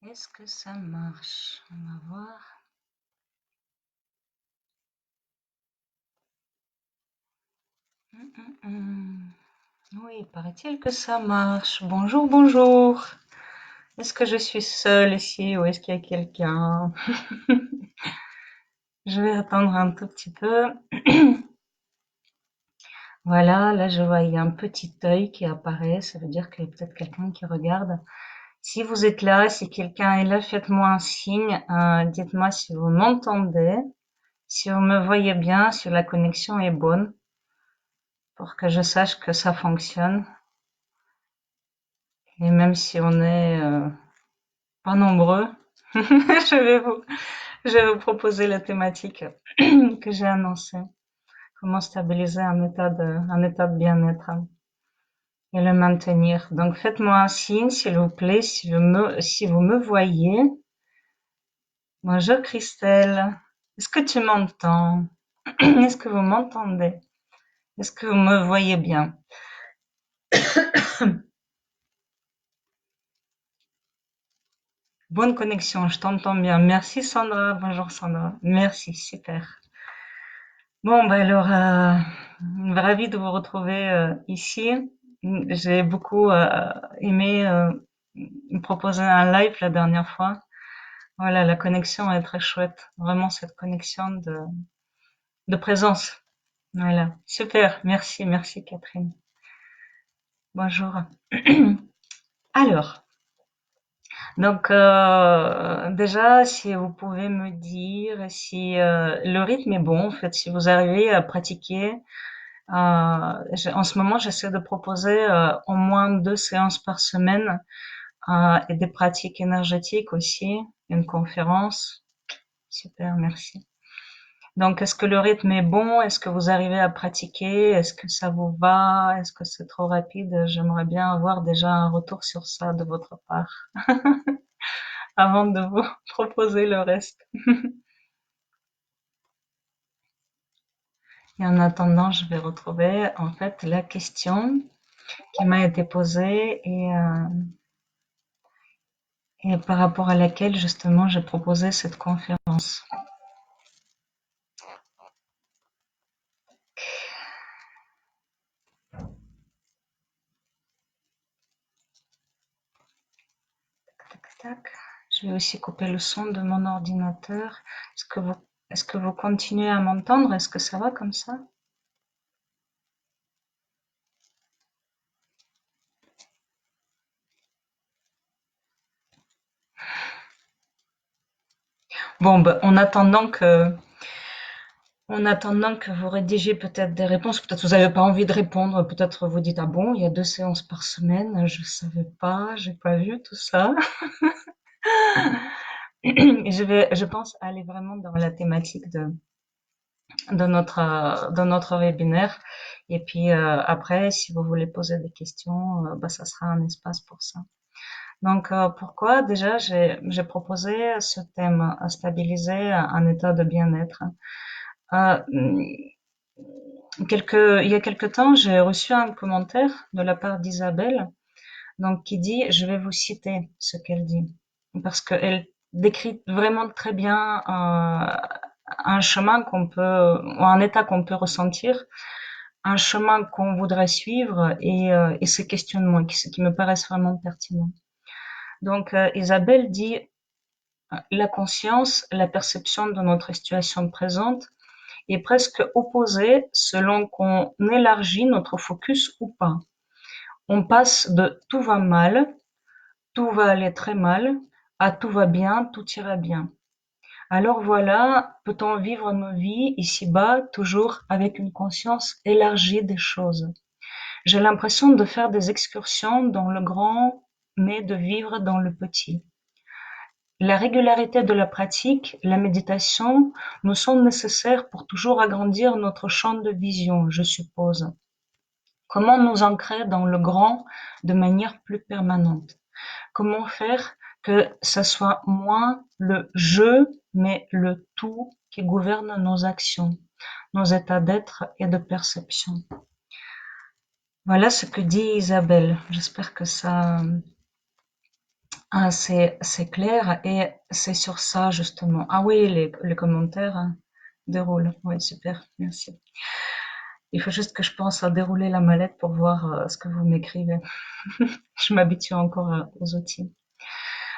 Est-ce que ça marche? On va voir. Oui, paraît-il que ça marche. Bonjour, bonjour. Est-ce que je suis seule ici ou est-ce qu'il y a quelqu'un? Je vais attendre un tout petit peu. Voilà, là je vois il y a un petit œil qui apparaît. Ça veut dire qu'il y a peut-être quelqu'un qui regarde. Si vous êtes là, si quelqu'un est là, faites-moi un signe. Dites-moi si vous m'entendez, si vous me voyez bien, si la connexion est bonne, pour que je sache que ça fonctionne. Et même si on est pas nombreux, je vais vous, je vais vous proposer la thématique que j'ai annoncée. Comment stabiliser un état de bien-être et le maintenir. Donc faites-moi un signe, s'il vous plaît, si vous me voyez. Bonjour Christelle. Est-ce que tu m'entends? Est-ce que vous m'entendez? Est-ce que vous me voyez bien? Bonne connexion, je t'entends bien. Merci Sandra. Bonjour Sandra. Merci, super. Bon, bah alors, ravie de vous retrouver ici. J'ai beaucoup aimé proposer un live la dernière fois. Voilà, la connexion est très chouette. Vraiment cette connexion de présence. Voilà, super. Merci, merci Catherine. Bonjour. Alors, donc déjà, si vous pouvez me dire si le rythme est bon, en fait, si vous arrivez à pratiquer. En ce moment, j'essaie de proposer au moins 2 séances par semaine et des pratiques énergétiques aussi, une conférence. Super, merci. Donc, est-ce que le rythme est bon? Est-ce que vous arrivez à pratiquer? Est-ce que ça vous va? Est-ce que c'est trop rapide? J'aimerais bien avoir déjà un retour sur ça de votre part avant de vous proposer le reste. Et en attendant, je vais retrouver en fait la question qui m'a été posée et par rapport à laquelle justement j'ai proposé cette conférence. Tac, tac. Je vais aussi couper le son de mon ordinateur. Est-ce que vous, est-ce que vous continuez à m'entendre? Est-ce que ça va comme ça? Bon, ben, en attendant que vous rédigez peut-être des réponses, peut-être vous n'avez pas envie de répondre, peut-être vous dites, ah bon, il y a 2 séances par semaine, je savais pas, j'ai pas vu tout ça. Et je pense aller vraiment dans la thématique de notre webinaire. Et puis après, si vous voulez poser des questions, bah, ça sera un espace pour ça. Donc pourquoi déjà j'ai proposé ce thème, à stabiliser un état de bien-être. Euh, il y a quelque temps, j'ai reçu un commentaire de la part d'Isabelle, donc qui dit, je vais vous citer ce qu'elle dit, parce qu'elle décrit vraiment très bien un chemin qu'on peut, ou un état qu'on peut ressentir, un chemin qu'on voudrait suivre et ces questionnements qui me paraissent vraiment pertinents. Donc, Isabelle dit, la conscience, la perception de notre situation présente est presque opposée selon qu'on élargit notre focus ou pas. On passe de tout va mal, tout va aller très mal, à tout va bien, tout ira bien. Alors voilà, peut-on vivre nos vies ici-bas toujours avec une conscience élargie des choses? J'ai l'impression de faire des excursions dans le grand, mais de vivre dans le petit. La régularité de la pratique, la méditation, nous sont nécessaires pour toujours agrandir notre champ de vision, je suppose. Comment nous ancrer dans le grand de manière plus permanente? Comment faire que ça soit moins le je, mais le tout qui gouverne nos actions, nos états d'être et de perception? Voilà ce que dit Isabelle. J'espère que Ah, c'est clair et c'est sur ça justement. Ah oui, les commentaires déroulent. Oui, super, merci. Il faut juste que je pense à dérouler la mallette pour voir ce que vous m'écrivez. Je m'habitue encore aux outils.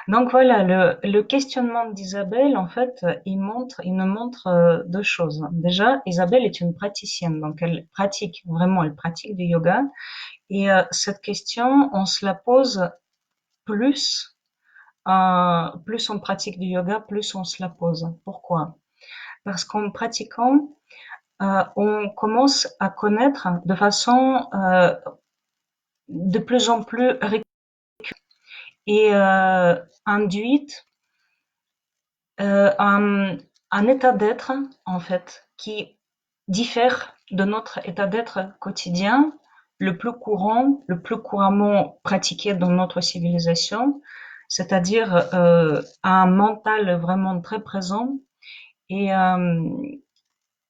Donc voilà, le questionnement d'Isabelle, en fait, il nous montre deux choses. Déjà, Isabelle est une praticienne, donc elle pratique vraiment, elle pratique du yoga. Et cette question, on se la pose plus, plus on pratique du yoga, plus on se la pose. Pourquoi? Parce qu'en pratiquant, on commence à connaître de façon de plus en plus et induite un état d'être en fait qui diffère de notre état d'être quotidien, le plus courant, le plus couramment pratiqué dans notre civilisation, c'est-à-dire un mental vraiment très présent et, euh,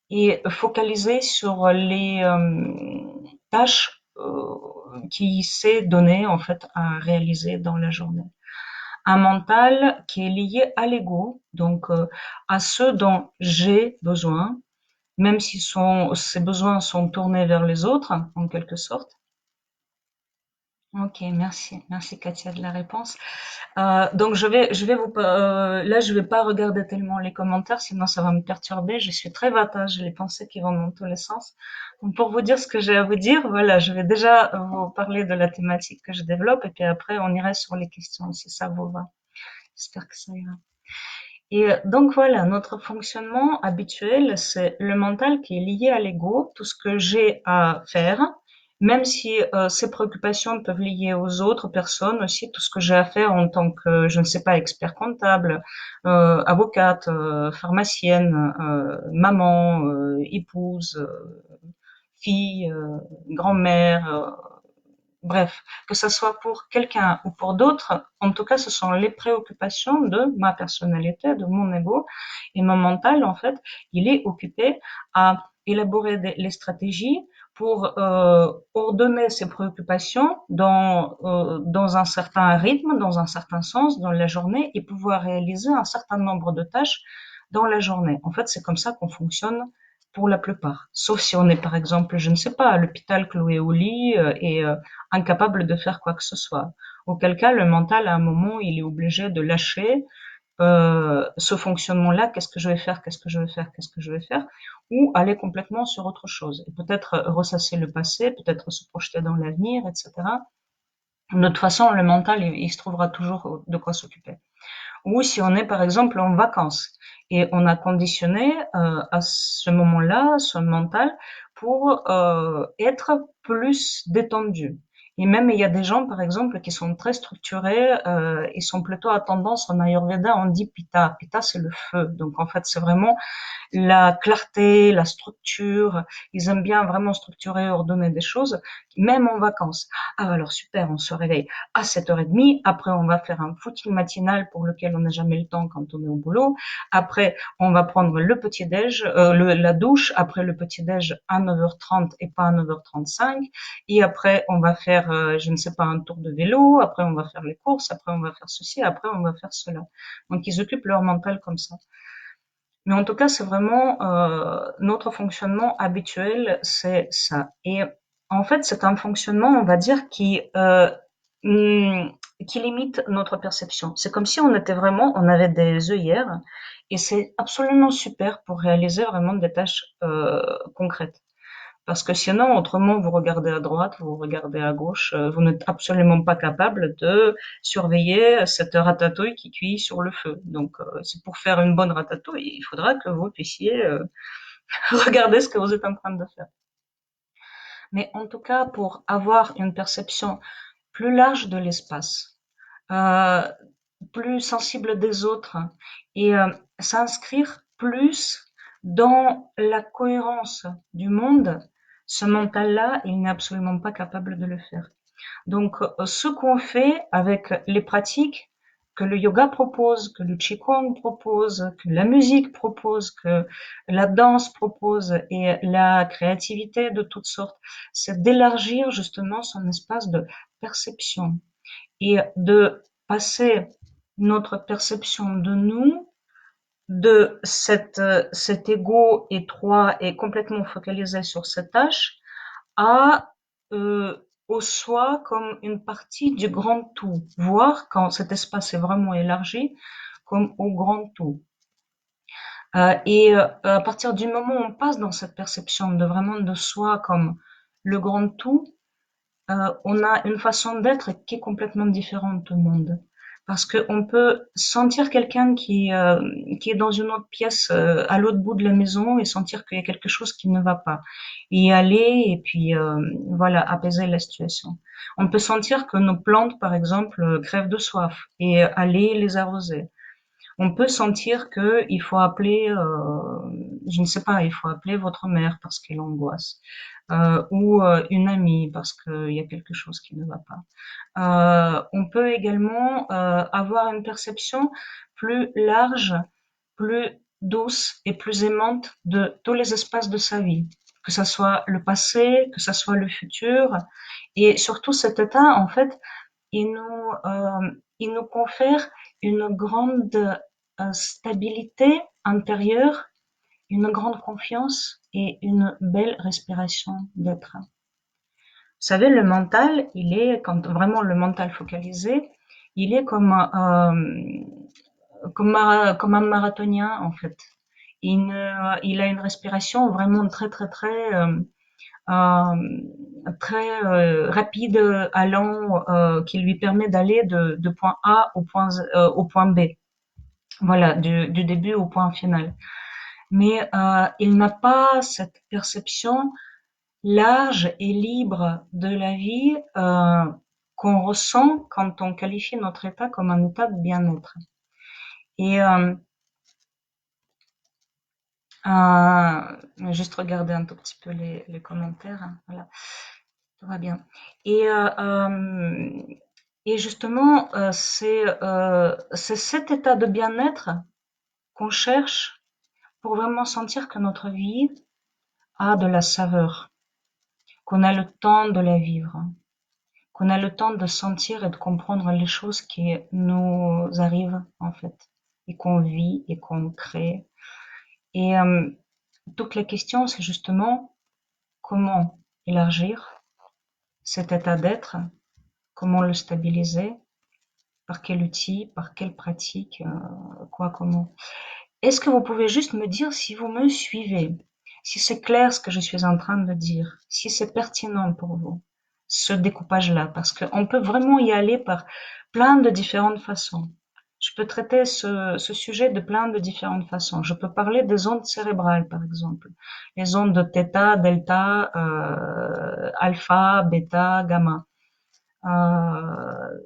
et focalisé sur les tâches qui s'est donné en fait à réaliser dans la journée. Un mental qui est lié à l'ego, donc à ce dont j'ai besoin, même si ces besoins sont tournés vers les autres, en quelque sorte. Ok, merci, merci Katia de la réponse. Donc là je vais pas regarder tellement les commentaires, sinon ça va me perturber. Je suis très vata, j'ai les pensées qui vont dans tous les sens. Donc pour vous dire ce que j'ai à vous dire, voilà, je vais déjà vous parler de la thématique que je développe et puis après on irait sur les questions si ça vous va. J'espère que ça ira. Et donc voilà, notre fonctionnement habituel, c'est le mental qui est lié à l'ego, tout ce que j'ai à faire, même si ces préoccupations peuvent lier aux autres personnes aussi, tout ce que j'ai à faire en tant que, je ne sais pas, expert comptable, avocate, pharmacienne, maman, épouse, fille, grand-mère, bref, que ça soit pour quelqu'un ou pour d'autres, en tout cas, ce sont les préoccupations de ma personnalité, de mon ego. Et mon mental, en fait, il est occupé à élaborer les stratégies pour ordonner ces préoccupations dans un certain rythme, dans un certain sens, dans la journée, et pouvoir réaliser un certain nombre de tâches dans la journée. En fait, c'est comme ça qu'on fonctionne pour la plupart. Sauf si on est, par exemple, je ne sais pas, à l'hôpital cloué au lit et incapable de faire quoi que ce soit. Auquel cas, le mental, à un moment, il est obligé de lâcher ce fonctionnement-là, qu'est-ce que je vais faire, qu'est-ce que je vais faire, qu'est-ce que je vais faire, ou aller complètement sur autre chose. Et peut-être ressasser le passé, peut-être se projeter dans l'avenir, etc. De toute façon, le mental, il se trouvera toujours de quoi s'occuper. Ou si on est par exemple en vacances et on a conditionné à ce moment-là son mental pour être plus détendu. Et même il y a des gens par exemple qui sont très structurés, ils sont plutôt à tendance en Ayurveda, on dit Pitta. Pitta c'est le feu. Donc en fait c'est vraiment la clarté, la structure. Ils aiment bien vraiment structurer, ordonner des choses, même en vacances. Ah, alors super, on se réveille à 7h30. Après, on va faire un footing matinal pour lequel on n'a jamais le temps quand on est au boulot. Après, on va prendre le petit-déj, la douche. Après le petit-déj à 9h30 et pas à 9h35. Et après, on va faire, je ne sais pas, un tour de vélo. Après, on va faire les courses. Après, on va faire ceci. Après, on va faire cela. Donc, ils occupent leur mental comme ça. Mais en tout cas, c'est vraiment notre fonctionnement habituel, c'est ça. Et en fait, c'est un fonctionnement, on va dire, qui limite notre perception. C'est comme si on était vraiment, on avait des œillères, et c'est absolument super pour réaliser vraiment des tâches concrètes. Parce que sinon, autrement, vous regardez à droite, vous regardez à gauche, vous n'êtes absolument pas capable de surveiller cette ratatouille qui cuit sur le feu. Donc, c'est pour faire une bonne ratatouille, il faudra que vous puissiez regarder ce que vous êtes en train de faire. Mais en tout cas, pour avoir une perception plus large de l'espace, euh, plus sensible des autres et s'inscrire plus dans la cohérence du monde, ce mental-là, il n'est absolument pas capable de le faire. Donc, ce qu'on fait avec les pratiques que le yoga propose, que le qigong propose, que la musique propose, que la danse propose et la créativité de toutes sortes, c'est d'élargir justement son espace de perception et de passer notre perception de nous, de cet ego étroit et complètement focalisé sur cette tâche, à au soi comme une partie du grand tout, voire quand cet espace est vraiment élargi, comme au grand tout. À partir du moment où on passe dans cette perception de vraiment de soi comme le grand tout, on a une façon d'être qui est complètement différente du monde. Parce qu'on peut sentir quelqu'un qui est dans une autre pièce, à l'autre bout de la maison, et sentir qu'il y a quelque chose qui ne va pas. Y aller et puis voilà, apaiser la situation. On peut sentir que nos plantes, par exemple, crèvent de soif et aller les arroser. On peut sentir que il faut appeler, je ne sais pas, il faut appeler votre mère parce qu'elle angoisse, ou une amie parce qu'il y a quelque chose qui ne va pas. On peut également avoir une perception plus large, plus douce et plus aimante de tous les espaces de sa vie, que ça soit le passé, que ça soit le futur, et surtout cet état, en fait, il nous confère une grande stabilité intérieure, une grande confiance et une belle respiration d'être. Vous savez, le mental, il est, quand vraiment le mental focalisé, il est comme un marathonien, en fait. Il a une respiration vraiment euh, rapide, allant, qui lui permet d'aller de point A au point B. Voilà, du début au point final. Mais il n'a pas cette perception large et libre de la vie qu'on ressent quand on qualifie notre état comme un état de bien-être. Et juste regarder un tout petit peu les commentaires. Hein, voilà, tout va bien. Et, euh, euh, et justement, c'est cet état de bien-être qu'on cherche pour vraiment sentir que notre vie a de la saveur, qu'on a le temps de la vivre, qu'on a le temps de sentir et de comprendre les choses qui nous arrivent en fait, et qu'on vit et qu'on crée. Et toute la question, c'est justement comment élargir cet état d'être, comment le stabiliser, par quel outil, par quelle pratique, quoi, comment. Est-ce que vous pouvez juste me dire si vous me suivez, si c'est clair ce que je suis en train de dire, si c'est pertinent pour vous, ce découpage-là, parce qu'on peut vraiment y aller par plein de différentes façons. Je peux traiter ce sujet de plein de différentes façons. Je peux parler des ondes cérébrales, par exemple. Les ondes de θ, delta, alpha, bêta, gamma. Euh,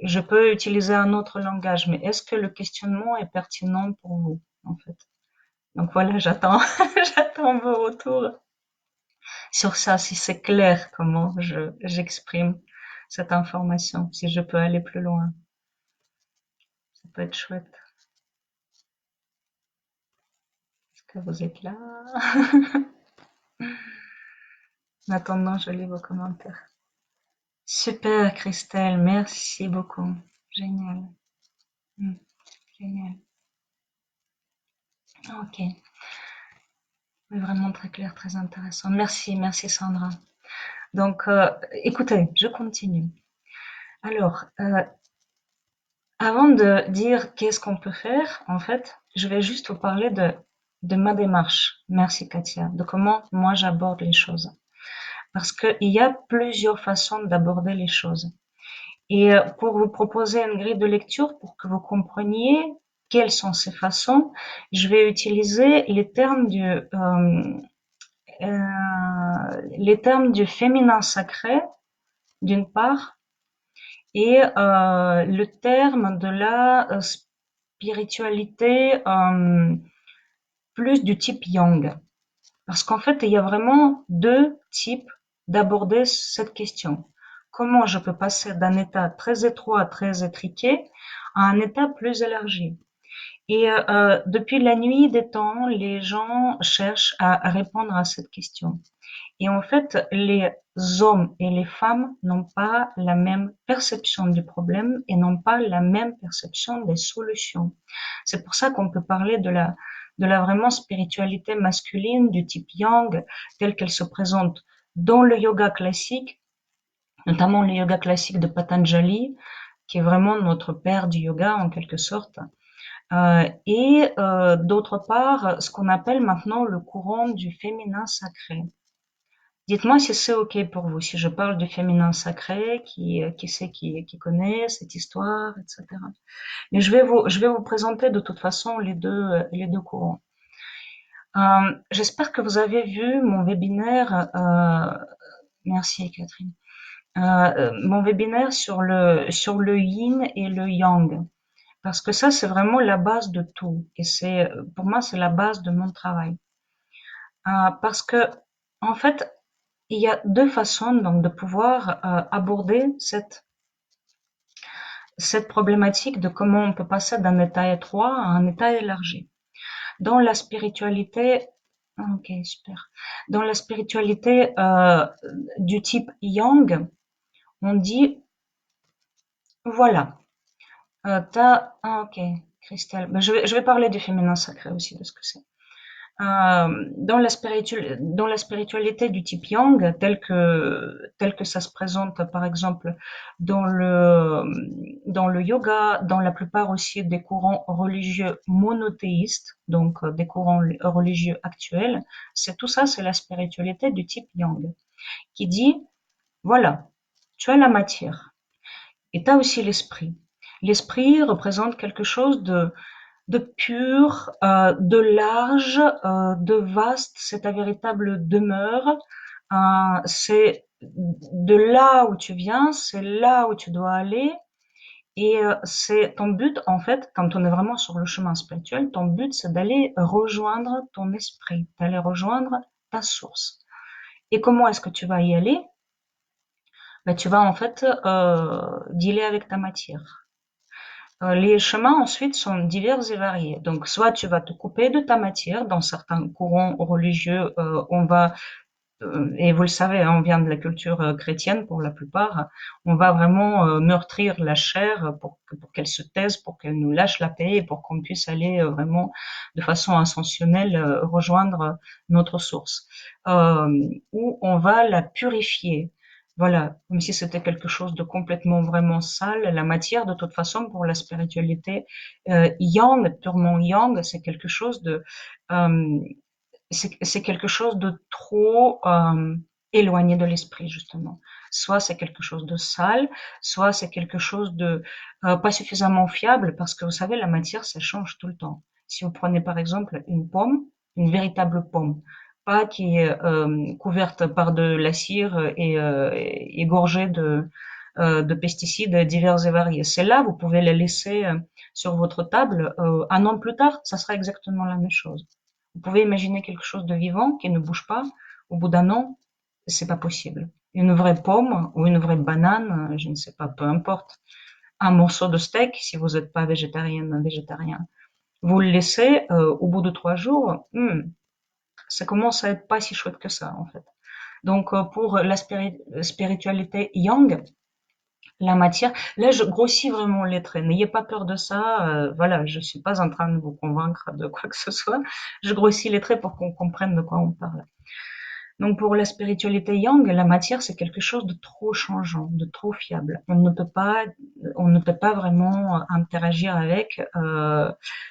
je peux utiliser un autre langage, mais est-ce que le questionnement est pertinent pour vous, en fait? Donc voilà, j'attends, j'attends vos retours sur ça, si c'est clair comment j'exprime cette information, si je peux aller plus loin. Ça peut être chouette. Est-ce que vous êtes là? En attendant, je lis vos commentaires. Super, Christelle, merci beaucoup. Génial. Hmm, génial. Ok. Oui, vraiment très clair, très intéressant. Merci, merci Sandra. Donc, écoutez, je continue. Alors, avant de dire qu'est-ce qu'on peut faire, en fait, je vais juste vous parler de ma démarche. Merci Katia, de comment moi j'aborde les choses. Parce qu'il y a plusieurs façons d'aborder les choses. Et pour vous proposer une grille de lecture, pour que vous compreniez quelles sont ces façons, je vais utiliser les termes du féminin sacré, d'une part, et le terme de la spiritualité plus du type yang. Parce qu'en fait, il y a vraiment deux types d'aborder cette question. Comment je peux passer d'un état très étroit, très étriqué, à un état plus élargi. Et depuis la nuit des temps, les gens cherchent à répondre à cette question. Et en fait, hommes et les femmes n'ont pas la même perception du problème et n'ont pas la même perception des solutions. C'est pour ça qu'on peut parler de la vraiment spiritualité masculine du type yang, telle qu'elle se présente dans le yoga classique, notamment le yoga classique de Patanjali, qui est vraiment notre père du yoga en quelque sorte. D'autre part, ce qu'on appelle maintenant le courant du féminin sacré. Dites-moi si c'est OK pour vous, si je parle du féminin sacré, qui c'est qui connaît cette histoire, etc. Mais je vais vous présenter de toute façon les deux courants. J'espère que vous avez vu mon webinaire, merci Catherine, mon webinaire sur le yin et le yang. Parce que ça, c'est vraiment la base de tout. Et pour moi, c'est la base de mon travail. Parce que, en fait, il y a deux façons donc de pouvoir aborder cette problématique de comment on peut passer d'un état étroit à un état élargi. Dans la spiritualité, ok, super. Dans la spiritualité du type yang, on dit, voilà, ok, Christelle, ben, je vais parler du féminin sacré aussi, de ce que c'est. Dans la spiritualité du type yang, tel que ça se présente par exemple dans le yoga, dans la plupart aussi des courants religieux monothéistes, donc des courants religieux actuels, c'est tout ça, c'est la spiritualité du type yang, qui dit, voilà, tu as la matière et tu as aussi l'esprit. L'esprit représente quelque chose de pur, de large, de vaste, c'est ta véritable demeure. C'est de là où tu viens, c'est là où tu dois aller. Et c'est ton but, en fait, quand on est vraiment sur le chemin spirituel, ton but, c'est d'aller rejoindre ton esprit, d'aller rejoindre ta source. Et comment est-ce que tu vas y aller? Ben, tu vas en fait dealer avec ta matière. Les chemins ensuite sont divers et variés. Donc, soit tu vas te couper de ta matière. Dans certains courants religieux, on va, et vous le savez, hein, on vient de la culture chrétienne pour la plupart, on va vraiment meurtrir la chair pour qu'elle se taise, pour qu'elle nous lâche la paix et pour qu'on puisse aller vraiment de façon ascensionnelle rejoindre notre source. Ou on va la purifier. Voilà, comme si c'était quelque chose de complètement vraiment sale. La matière, de toute façon, pour la spiritualité yang, purement yang, c'est quelque chose euh, c'est quelque chose de trop éloigné de l'esprit, justement. Soit c'est quelque chose de sale, soit c'est quelque chose de pas suffisamment fiable, parce que vous savez, la matière, ça change tout le temps. Si vous prenez par exemple une pomme, une véritable pomme, pas qui est couverte par de la cire et gorgée de pesticides divers et variés. Celle-là, vous pouvez la laisser sur votre table. Un an plus tard, ça sera exactement la même chose. Vous pouvez imaginer quelque chose de vivant qui ne bouge pas. Au bout d'un an, c'est pas possible. Une vraie pomme ou une vraie banane, je ne sais pas, peu importe. Un morceau de steak, si vous n'êtes pas végétarienne, végétarien. Vous le laissez, au bout de 3 jours, ça commence à être pas si chouette que ça, en fait. Donc, pour la spiritualité yang, la matière, là, je grossis vraiment les traits. N'ayez pas peur de ça. Voilà, je suis pas en train de vous convaincre de quoi que ce soit. Je grossis les traits pour qu'on comprenne de quoi on parle. Donc pour la spiritualité yang, la matière c'est quelque chose de trop changeant, de trop fiable. On ne peut pas vraiment interagir avec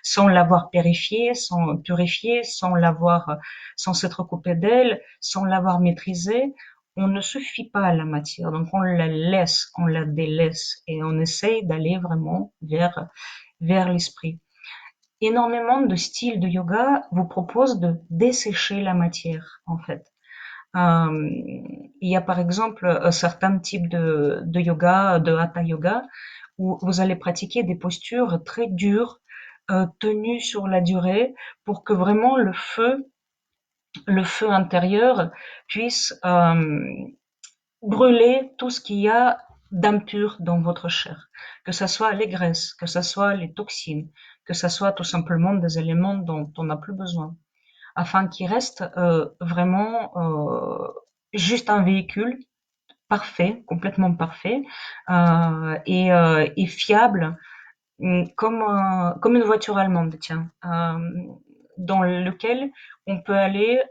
sans l'avoir purifiée, sans s'être coupé d'elle, sans l'avoir maîtrisée. On ne se fie pas à la matière, donc on la laisse, on la délaisse et on essaye d'aller vraiment vers l'esprit. Énormément de styles de yoga vous proposent de dessécher la matière, en fait. Il y a par exemple certains types de yoga, de hatha yoga, où vous allez pratiquer des postures très dures, tenues sur la durée, pour que vraiment le feu intérieur puisse brûler tout ce qu'il y a d'impur dans votre chair, que ce soit les graisses, que ce soit les toxines, que ce soit tout simplement des éléments dont on n'a plus besoin, afin qu'il reste vraiment juste un véhicule parfait, complètement parfait, et fiable, comme une voiture allemande, tiens, dans lequel on peut aller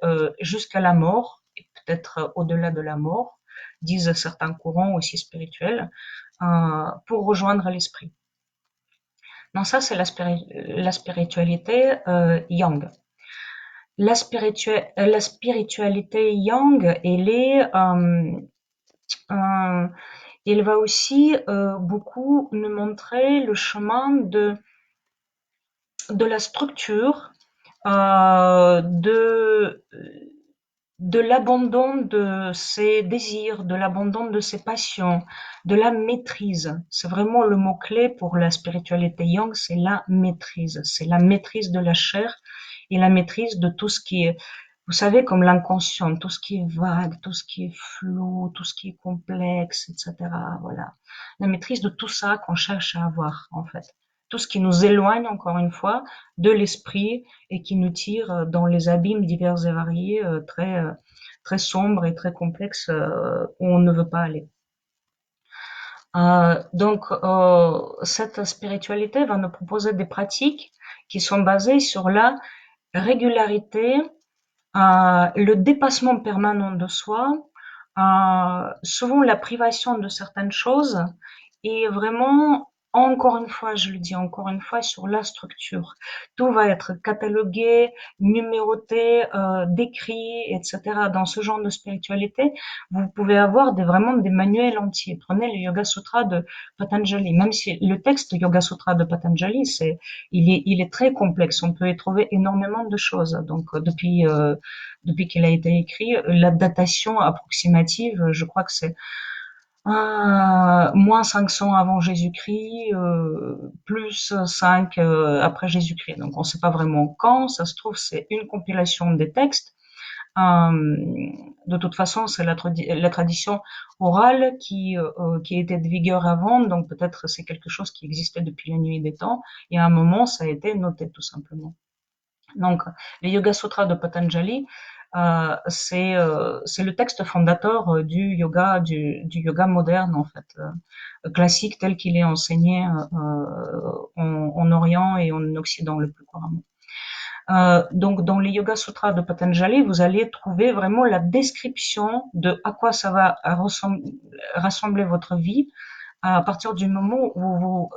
jusqu'à la mort, et peut-être au-delà de la mort, disent certains courants aussi spirituels, pour rejoindre l'esprit. Non, ça c'est la spiritualité yang. La spiritualité yang, euh, elle va aussi beaucoup nous montrer le chemin de la structure, de l'abandon de ses désirs, de l'abandon de ses passions, de la maîtrise. C'est vraiment le mot-clé pour la spiritualité yang, c'est la maîtrise. C'est la maîtrise de la chair et la maîtrise de tout ce qui est, vous savez, comme l'inconscient, tout ce qui est vague, tout ce qui est flou, tout ce qui est complexe, etc. Voilà. La maîtrise de tout ça qu'on cherche à avoir, en fait. Tout ce qui nous éloigne, encore une fois, de l'esprit et qui nous tire dans les abîmes divers et variés, très sombres et très complexes, où on ne veut pas aller. Donc, cette spiritualité va nous proposer des pratiques qui sont basées sur la régularité, le dépassement permanent de soi, souvent la privation de certaines choses et vraiment, encore une fois, je le dis encore une fois, sur la structure. Tout va être catalogué, numéroté, décrit, etc. Dans ce genre de spiritualité, vous pouvez avoir vraiment des manuels entiers. Prenez le Yoga Sutra de Patanjali. Même si le texte Yoga Sutra de Patanjali, il est très complexe. On peut y trouver énormément de choses. Donc, depuis qu'il a été écrit, la datation approximative, je crois que c'est moins 500 avant Jésus-Christ, plus 5 après Jésus-Christ. Donc on ne sait pas vraiment quand, ça se trouve c'est une compilation des textes. De toute façon, c'est la tradition orale qui était de vigueur avant, donc peut-être c'est quelque chose qui existait depuis la nuit des temps, et à un moment ça a été noté tout simplement. Donc, les Yoga Sutras de Patanjali, c'est le texte fondateur du yoga moderne en fait, classique tel qu'il est enseigné en Orient et en Occident le plus couramment. Donc, dans les Yoga Sutras de Patanjali, vous allez trouver vraiment la description de à quoi ça va rassembler votre vie à partir du moment où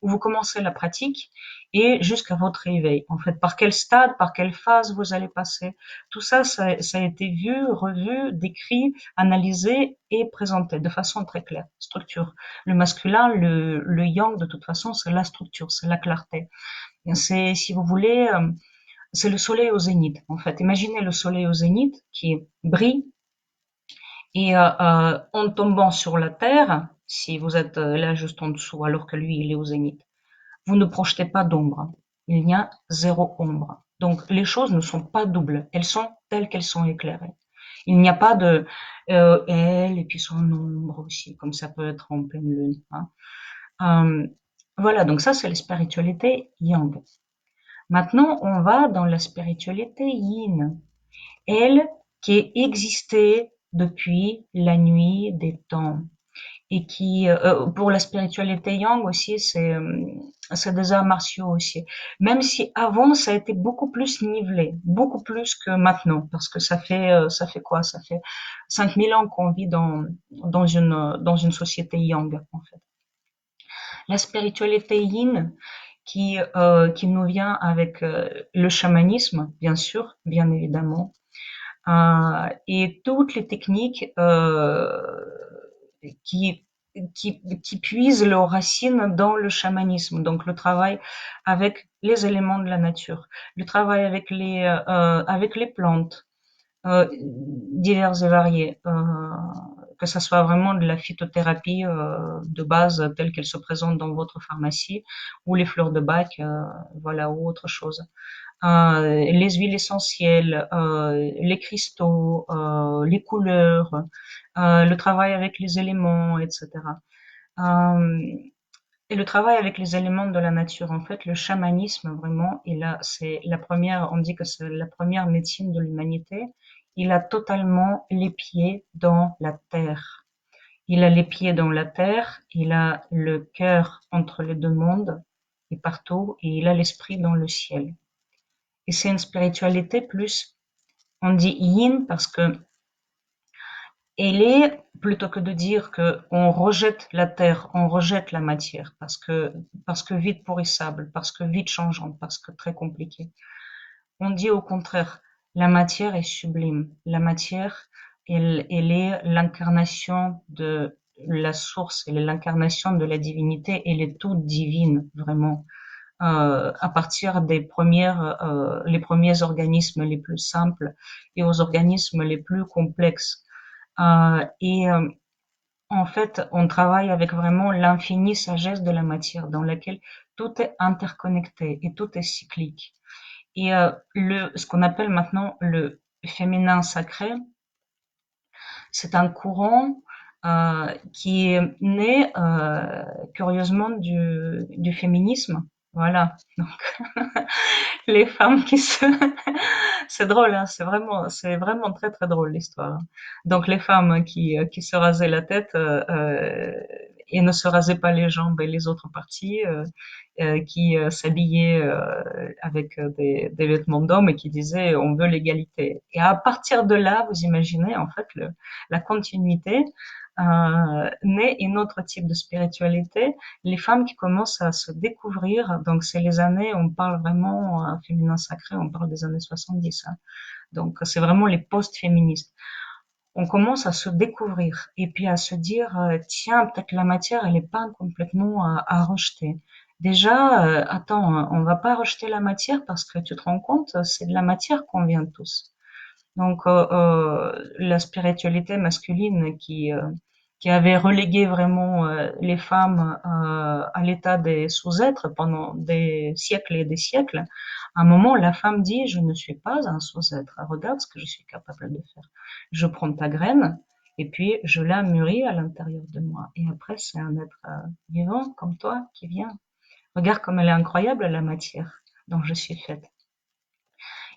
vous commencez la pratique et jusqu'à votre réveil. En fait, par quel stade, par quelle phase vous allez passer. Tout ça, ça a été vu, revu, décrit, analysé et présenté de façon très claire. Structure. Le masculin, le yang, de toute façon, c'est la structure, c'est la clarté. C'est, si vous voulez, c'est le soleil au zénith. En fait, imaginez le soleil au zénith qui brille et en tombant sur la Terre, si vous êtes là juste en dessous alors que lui il est au zénith, vous ne projetez pas d'ombre. Il y a zéro ombre. Donc les choses ne sont pas doubles, elles sont telles qu'elles sont éclairées. Il n'y a pas de elle et puis son ombre aussi, comme ça peut être en pleine lune. Hein. Euh, voilà, donc ça c'est la spiritualité yang. Maintenant, on va dans la spiritualité yin. Elle qui existait depuis la nuit des temps et qui, pour la spiritualité yang aussi, c'est des arts martiaux aussi. Même si avant, ça a été beaucoup plus nivelé, beaucoup plus que maintenant, parce que ça fait quoi? Ça fait 5000 ans qu'on vit dans une société yang, en fait. La spiritualité yin, qui nous vient avec le chamanisme, bien sûr, bien évidemment, et toutes les techniques qui, qui puisent leurs racines dans le chamanisme, donc le travail avec les éléments de la nature, le travail avec les plantes diverses et variées, que ça soit vraiment de la phytothérapie de base telle qu'elle se présente dans votre pharmacie, ou les fleurs de bac, voilà, ou autre chose. Les huiles essentielles, les cristaux, les couleurs, le travail avec les éléments, etc. Euh, et le travail avec les éléments de la nature, en fait, le chamanisme vraiment, et là, c'est la première, on dit que c'est la première médecine de l'humanité. il a totalement les pieds dans la terre. Il a les pieds dans la terre, il a le cœur entre les deux mondes et partout, et il a l'esprit dans le ciel. Et c'est une spiritualité plus, on dit yin parce que elle est, plutôt que de dire que on rejette la terre, on rejette la matière parce que vite pourrissable, parce que vite changeante, parce que très compliquée. On dit au contraire, la matière est sublime. La matière, elle est l'incarnation de la source, elle est l'incarnation de la divinité, elle est toute divine, vraiment. À partir des les premiers organismes les plus simples et aux organismes les plus complexes. Et en fait, on travaille avec vraiment l'infinie sagesse de la matière, dans laquelle tout est interconnecté et tout est cyclique. Et ce qu'on appelle maintenant le féminin sacré, c'est un courant qui est né curieusement du féminisme. Voilà. Donc, les femmes qui se, c'est drôle, hein, c'est vraiment très très drôle l'histoire. Donc les femmes qui se rasaient la tête et ne se rasaient pas les jambes et les autres parties, qui s'habillaient avec des vêtements d'hommes et qui disaient on veut l'égalité. Et à partir de là, vous imaginez en fait la continuité. Naît un autre type de spiritualité, les femmes qui commencent à se découvrir, donc c'est les années, on parle vraiment féminin sacré, on parle des années 70, hein. Donc c'est vraiment les post-féministes. On commence à se découvrir et puis à se dire tiens, peut-être la matière elle n'est pas complètement à rejeter. Déjà, attends, on va pas rejeter la matière parce que tu te rends compte, c'est de la matière qu'on vient tous. Donc la spiritualité masculine qui avait relégué vraiment les femmes à l'état des sous-êtres pendant des siècles et des siècles, à un moment la femme dit je ne suis pas un sous-être, regarde ce que je suis capable de faire. Je prends ta graine et puis je la mûris à l'intérieur de moi. Et après c'est un être vivant comme toi qui vient. Regarde comme elle est incroyable la matière dont je suis faite.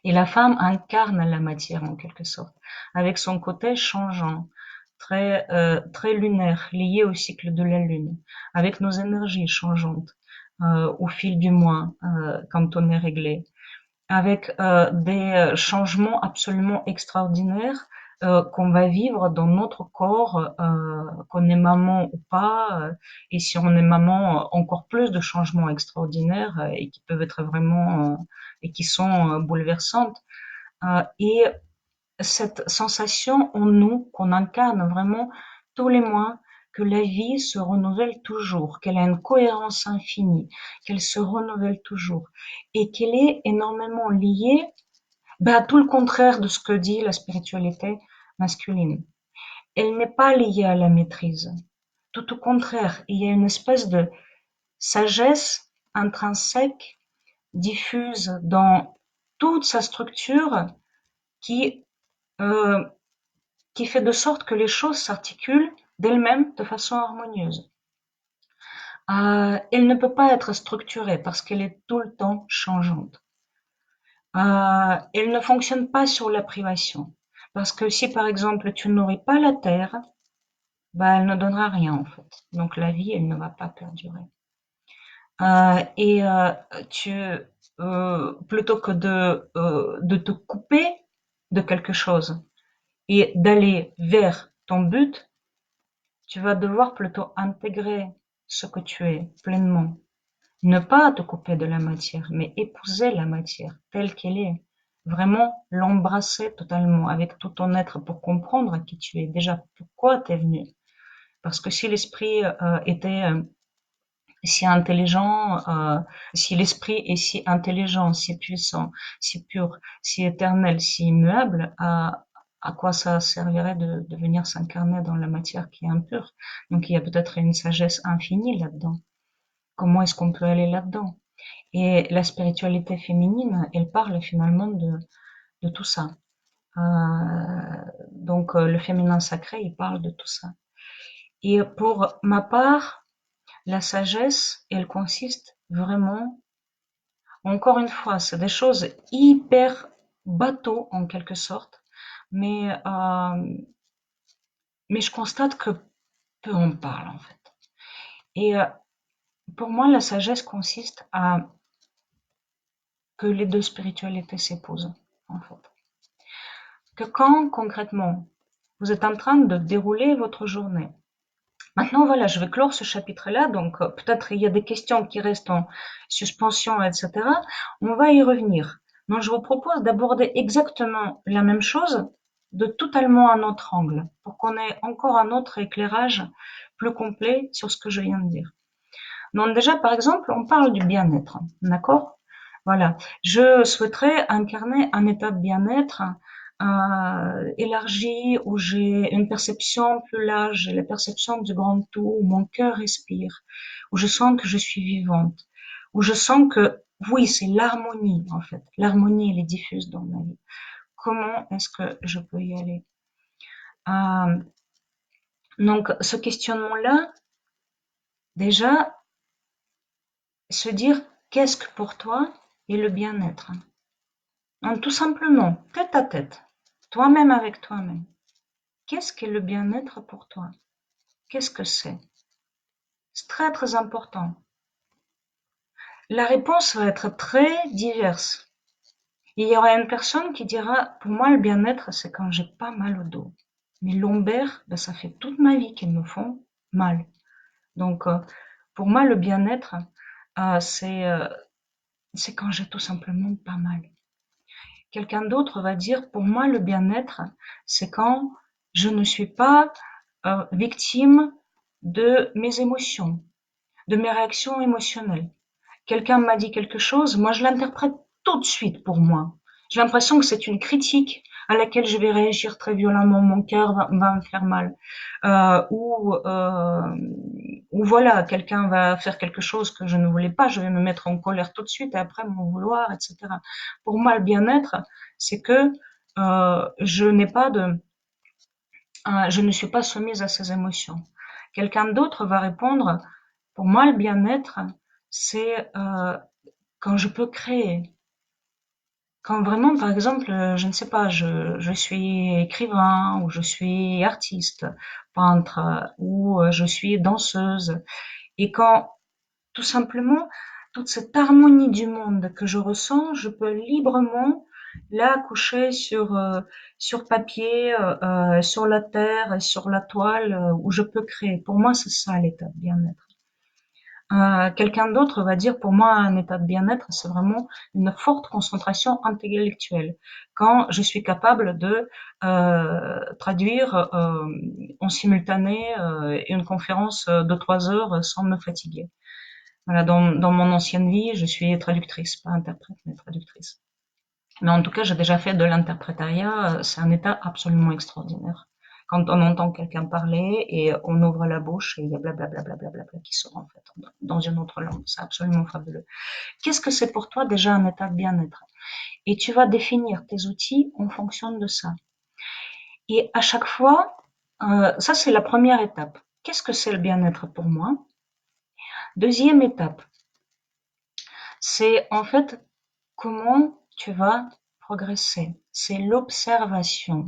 Et la femme incarne la matière en quelque sorte, avec son côté changeant, très lunaire, lié au cycle de la lune, avec nos énergies changeantes au fil du mois quand on est réglé, avec des changements absolument extraordinaires qu'on va vivre dans notre corps, qu'on est maman ou pas, et si on est maman, encore plus de changements extraordinaires et qui peuvent être vraiment et qui sont bouleversantes. Et cette sensation en nous qu'on incarne vraiment tous les mois, que la vie se renouvelle toujours, qu'elle a une cohérence infinie, qu'elle se renouvelle toujours et qu'elle est énormément liée à tout le contraire de ce que dit la spiritualité masculine. Elle n'est pas liée à la maîtrise. Tout au contraire, il y a une espèce de sagesse intrinsèque diffuse dans toute sa structure qui euh, qui fait de sorte que les choses s'articulent d'elles-mêmes de façon harmonieuse. Elle ne peut pas être structurée parce qu'elle est tout le temps changeante. Elle ne fonctionne pas sur la privation. Parce que si par exemple tu nourris pas la terre, bah, elle ne donnera rien en fait. Donc la vie, elle ne va pas perdurer. Et tu, plutôt que de te couper de quelque chose et d'aller vers ton but, tu vas devoir plutôt intégrer ce que tu es pleinement. Ne pas te couper de la matière, mais épouser la matière telle qu'elle est. Vraiment l'embrasser totalement avec tout ton être pour comprendre qui tu es. Déjà, pourquoi tu es venu. Parce que si l'esprit était si intelligent, si l'esprit est si intelligent, si puissant, si pur, si éternel, si immuable, à quoi ça servirait de venir s'incarner dans la matière qui est impure? Donc il y a peut-être une sagesse infinie là-dedans. Comment est-ce qu'on peut aller là-dedans? Et la spiritualité féminine, elle parle finalement de tout ça. Donc le féminin sacré, il parle de tout ça. Et pour ma part, la sagesse, elle consiste vraiment, encore une fois, c'est des choses hyper bateau en quelque sorte, mais, mais je constate que peu on parle en fait. Et pour moi, la sagesse consiste à que les deux spiritualités s'épousent, en fait. Que quand concrètement vous êtes en train de dérouler votre journée. Maintenant, voilà, je vais clore ce chapitre-là, donc peut-être il y a des questions qui restent en suspension, etc. On va y revenir. Donc, je vous propose d'aborder exactement la même chose de totalement un autre angle, pour qu'on ait encore un autre éclairage plus complet sur ce que je viens de dire. Donc déjà, par exemple, on parle du bien-être, d'accord? Voilà. Je souhaiterais incarner un état de bien-être élargi, où j'ai une perception plus large, j'ai la perception du grand tout, où mon cœur respire, où je sens que je suis vivante, où je sens que, oui, c'est l'harmonie, en fait. L'harmonie, elle est diffuse dans ma vie. Comment est-ce que je peux y aller? Euh, donc, ce questionnement-là, déjà, se dire qu'est-ce que pour toi est le bien-être? Donc, tout simplement, tête à tête, toi-même avec toi-même. Qu'est-ce qu'est le bien-être pour toi? Qu'est-ce que c'est? C'est très très important. La réponse va être très diverse. Il y aura une personne qui dira, pour moi le bien-être c'est quand j'ai pas mal au dos. Mes lombaires, ben, ça fait toute ma vie qu'ils me font mal. Donc pour moi le bien-être euh, c'est euh, c'est quand j'ai tout simplement pas mal. Quelqu'un d'autre va dire, pour moi, le bien-être, c'est quand je ne suis pas victime de mes émotions, de mes réactions émotionnelles. Quelqu'un m'a dit quelque chose, moi je l'interprète tout de suite pour moi. J'ai l'impression que c'est une critique à laquelle je vais réagir très violemment, mon cœur va me faire mal. Euh, ou, euh, ou voilà, quelqu'un va faire quelque chose que je ne voulais pas, je vais me mettre en colère tout de suite et après m'en vouloir, etc. Pour moi, le bien-être, c'est que je n'ai pas de, je ne suis pas soumise à ces émotions. Quelqu'un d'autre va répondre, pour moi, le bien-être, c'est quand je peux créer. Quand vraiment, par exemple, je ne sais pas, je suis écrivain, ou je suis artiste, peintre, ou je suis danseuse, et quand tout simplement, toute cette harmonie du monde que je ressens, je peux librement la coucher sur papier, sur la terre, sur la toile, où je peux créer. Pour moi, c'est ça l'état de bien-être. Quelqu'un d'autre va dire, pour moi, un état de bien-être, c'est vraiment une forte concentration intellectuelle. Quand je suis capable de traduire en simultané une conférence de 3 heures sans me fatiguer. Voilà, dans mon ancienne vie, je suis traductrice, pas interprète, mais traductrice. Mais en tout cas, j'ai déjà fait de l'interprétariat, c'est un état absolument extraordinaire. Quand on entend quelqu'un parler et on ouvre la bouche et il y a blablabla qui sort en fait dans une autre langue, c'est absolument fabuleux. Qu'est-ce que c'est pour toi déjà un état de bien-être? Et tu vas définir tes outils en fonction de ça. Et à chaque fois, ça c'est la première étape. Qu'est-ce que c'est le bien-être pour moi? Deuxième étape, c'est en fait comment tu vas progresser. C'est l'observation.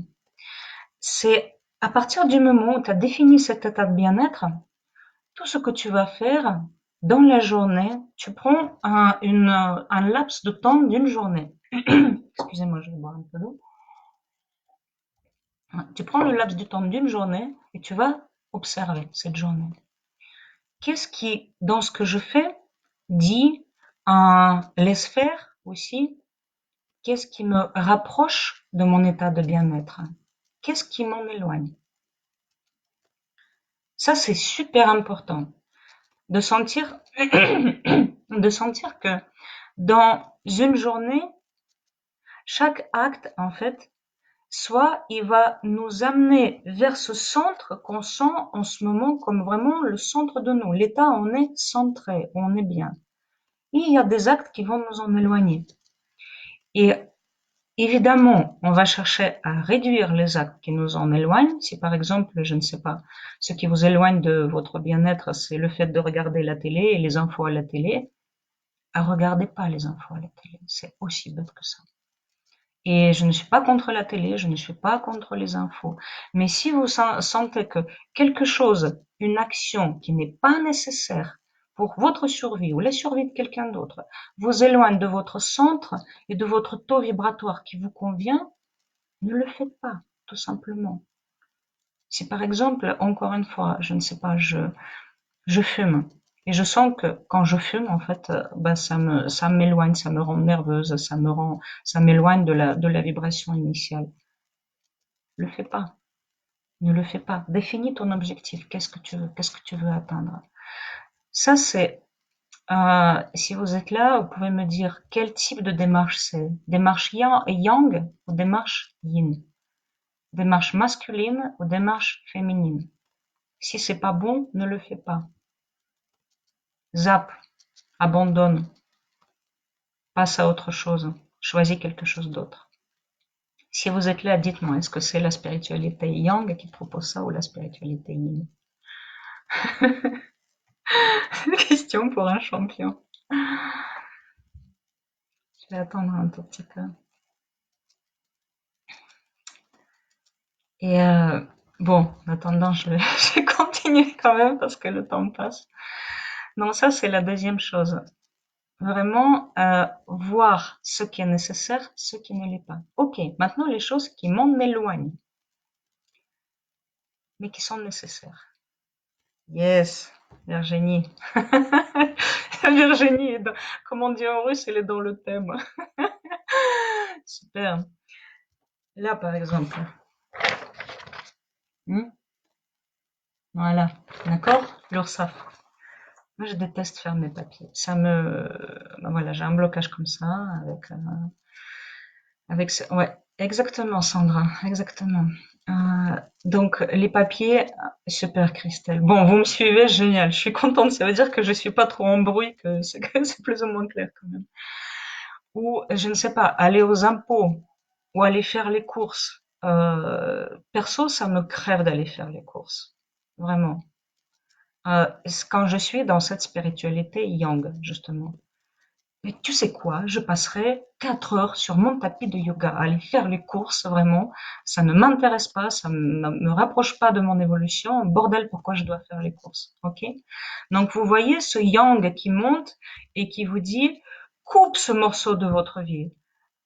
C'est à partir du moment où tu as défini cet état de bien-être, tout ce que tu vas faire dans la journée, tu prends un laps de temps d'une journée. Excusez-moi, je vais boire un peu d'eau. Tu prends le laps du temps d'une journée et tu vas observer cette journée. Qu'est-ce qui, dans ce que je fais, dit, laisse faire aussi? Qu'est-ce qui me rapproche de mon état de bien-être? Qu'est-ce qui m'en éloigne? Ça, c'est super important de sentir, de sentir que dans une journée, chaque acte, en fait, soit il va nous amener vers ce centre qu'on sent en ce moment comme vraiment le centre de nous. L'état, on est centré, on est bien. Et il y a des actes qui vont nous en éloigner. Et évidemment, on va chercher à réduire les actes qui nous en éloignent. Si par exemple, je ne sais pas, ce qui vous éloigne de votre bien-être, c'est le fait de regarder la télé et les infos à la télé, regardez pas les infos à la télé. C'est aussi bête que ça. Et je ne suis pas contre la télé, je ne suis pas contre les infos. Mais si vous sentez que quelque chose, une action qui n'est pas nécessaire pour votre survie ou la survie de quelqu'un d'autre, vous éloigne de votre centre et de votre taux vibratoire qui vous convient, ne le faites pas, tout simplement. Si par exemple, encore une fois, je ne sais pas, je fume. Et je sens que quand je fume, en fait, bah, ça m'éloigne, ça me rend nerveuse, ça m'éloigne de la vibration initiale. Le fais pas. Ne le fais pas. Définis ton objectif. Qu'est-ce que tu veux atteindre? Ça, c'est, si vous êtes là, vous pouvez me dire quel type de démarche c'est. Démarche yang ou démarche yin? Démarche masculine ou démarche féminine? Si c'est pas bon, ne le fais pas. Zappe, abandonne, passe à autre chose. Choisis quelque chose d'autre. Si vous êtes là, dites-moi, est-ce que c'est la spiritualité yang qui propose ça ou la spiritualité yin? Question pour un champion. Je vais attendre un tout petit peu. Et bon, en attendant, je vais continuer quand même parce que le temps passe. Donc ça, c'est la deuxième chose. Vraiment voir ce qui est nécessaire, ce qui ne l'est pas. Ok, maintenant les choses qui m'en éloignent, mais qui sont nécessaires. Yes, Virginie. Virginie, comme on dit en russe, elle est dans le thème. Super. Là, par exemple. Hmm, voilà. D'accord? L'URSSAF. Moi, je déteste faire mes papiers. Ben voilà, j'ai un blocage comme ça, ouais, exactement, Sandra, exactement. Donc, les papiers, super, Christelle. Bon, vous me suivez, génial. Je suis contente. Ça veut dire que je suis pas trop en bruit, que c'est plus ou moins clair quand même. Ou, je ne sais pas, aller aux impôts ou aller faire les courses. Perso, ça me crève d'aller faire les courses. Vraiment. Quand je suis dans cette spiritualité yang, justement. Mais tu sais quoi? Je passerai 4 heures sur mon tapis de yoga à aller faire les courses, vraiment. Ça ne m'intéresse pas, ça me rapproche pas de mon évolution. Bordel, pourquoi je dois faire les courses? Ok? Donc, vous voyez ce yang qui monte et qui vous dit, coupe ce morceau de votre vie.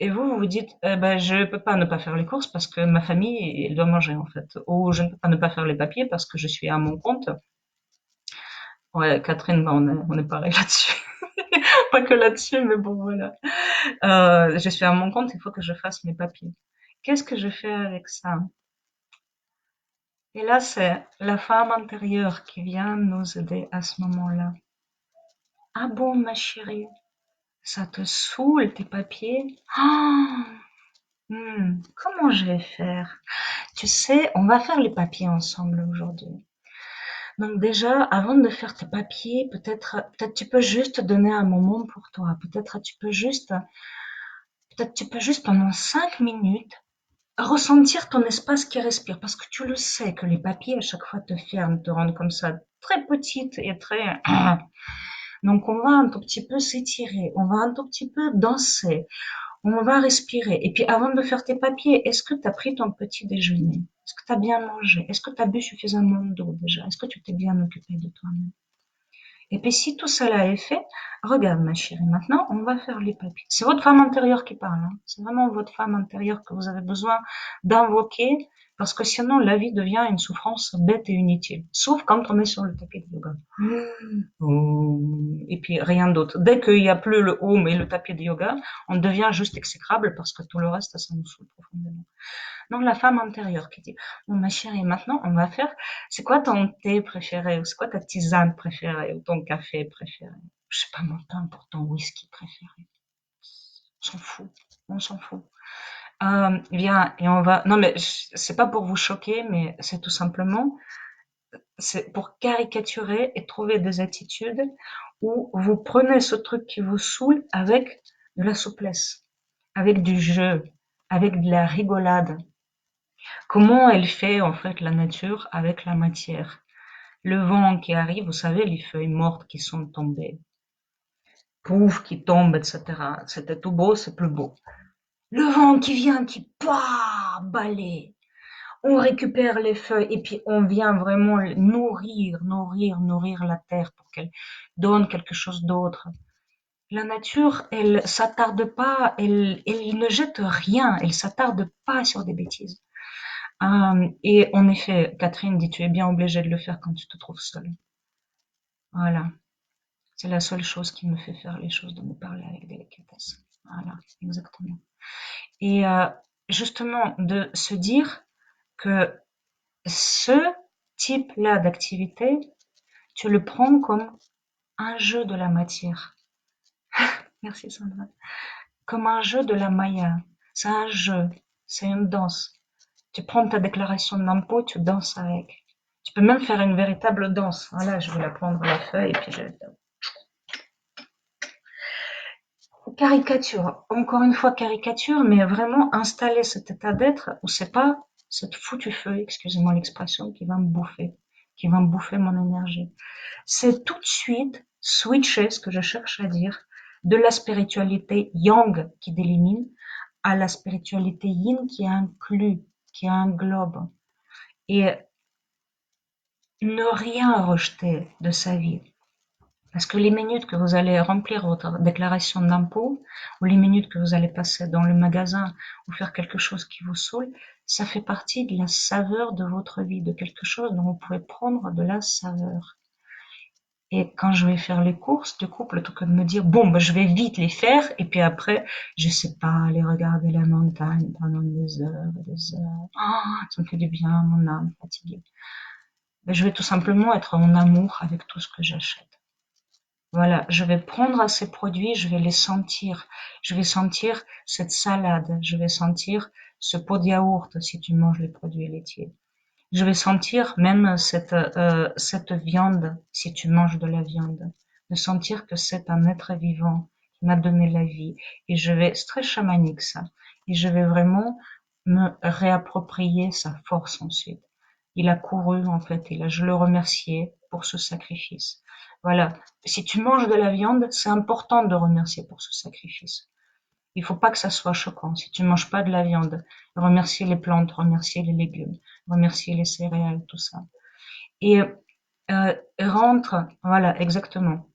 Et vous, vous vous dites, eh ben, je peux pas ne pas faire les courses parce que ma famille, elle doit manger, en fait. Ou je ne peux pas ne pas faire les papiers parce que je suis à mon compte. Ouais, Catherine, bah, on est pareil là-dessus. Pas que là-dessus, mais bon, voilà. Je suis à mon compte, il faut que je fasse mes papiers. Qu'est-ce que je fais avec ça? Et là, c'est la femme intérieure qui vient nous aider à ce moment-là. Ah bon, ma chérie, ça te saoule tes papiers? Ah, comment je vais faire? Tu sais, on va faire les papiers ensemble aujourd'hui. Donc déjà, avant de faire tes papiers, peut-être tu peux juste donner un moment pour toi. Peut-être tu peux juste pendant 5 minutes ressentir ton espace qui respire, parce que tu le sais que les papiers à chaque fois te ferment, te rendent comme ça très petite et très... Donc on va un tout petit peu s'étirer, on va un tout petit peu danser, on va respirer. Et puis avant de faire tes papiers, est-ce que tu as pris ton petit déjeuner? Est-ce que tu as bien mangé? Est-ce que tu as bu suffisamment d'eau déjà? Est-ce que tu t'es bien occupé de toi-même? Et puis si tout cela est fait, regarde ma chérie, maintenant on va faire les papiers. C'est votre femme intérieure qui parle, hein. C'est vraiment votre femme intérieure que vous avez besoin d'invoquer, parce que sinon la vie devient une souffrance bête et inutile. Sauf quand on est sur le tapis de yoga. Et puis rien d'autre. Dès qu'il n'y a plus le home et le tapis de yoga, on devient juste exécrable parce que tout le reste, ça nous saoule profondément. Donc la femme intérieure qui dit, bon ma chérie, maintenant on va faire, c'est quoi ton thé préféré ou c'est quoi ta tisane préférée ou ton café préféré? Je sais pas mon pain pour ton whisky préféré. On s'en fout, on s'en fout. Viens et on va. Non mais c'est pas pour vous choquer, mais c'est tout simplement, c'est pour caricaturer et trouver des attitudes où vous prenez ce truc qui vous saoule avec de la souplesse, avec du jeu, avec de la rigolade. Comment elle fait en fait la nature avec la matière? Le vent qui arrive, vous savez, les feuilles mortes qui sont tombées, pouf, qui tombent, etc. C'était tout beau, c'est plus beau. Le vent qui vient, qui bah, balaye. On récupère les feuilles et puis on vient vraiment nourrir la terre pour qu'elle donne quelque chose d'autre. La nature, elle s'attarde pas, elle ne jette rien, elle s'attarde pas sur des bêtises. Et en effet, Catherine dit, tu es bien obligé de le faire quand tu te trouves seule. Voilà. C'est la seule chose qui me fait faire les choses, de me parler avec délicatesse. Voilà, exactement. Et justement, de se dire que ce type-là d'activité, tu le prends comme un jeu de la matière. Merci Sandra. Comme un jeu de la Maya. C'est un jeu, c'est une danse. Tu prends ta déclaration d'impôt, tu danses avec. Tu peux même faire une véritable danse. Voilà, je vais la prendre la feuille et puis je caricature. Encore une fois, caricature, mais vraiment installer cet état d'être où c'est pas cette foutue feuille, excusez-moi l'expression, qui va me bouffer mon énergie. C'est tout de suite switcher, ce que je cherche à dire, de la spiritualité yang qui d'élimine à la spiritualité yin qui inclut, qui englobe. Et ne rien rejeter de sa vie. Parce que les minutes que vous allez remplir votre déclaration d'impôt, ou les minutes que vous allez passer dans le magasin, ou faire quelque chose qui vous saoule, ça fait partie de la saveur de votre vie, de quelque chose dont vous pouvez prendre de la saveur. Et quand je vais faire les courses, du coup, plutôt que de me dire, bon, je vais vite les faire, et puis après, je sais pas, aller regarder la montagne pendant des heures et des heures. Ah, ça me fait du bien, mon âme fatiguée. Je vais tout simplement être en amour avec tout ce que j'achète. Voilà, je vais prendre ces produits, je vais les sentir. Je vais sentir cette salade, je vais sentir ce pot de yaourt si tu manges les produits laitiers. Je vais sentir même cette viande si tu manges de la viande. De sentir que c'est un être vivant qui m'a donné la vie. Et c'est très chamanique ça. Et je vais vraiment me réapproprier sa force ensuite. Il a couru en fait, je le remerciais pour ce sacrifice. Voilà. Si tu manges de la viande, c'est important de remercier pour ce sacrifice. Il faut pas que ça soit choquant. Si tu ne manges pas de la viande, remercier les plantes, remercier les légumes, remercier les céréales, tout ça. Et rentre, voilà, exactement.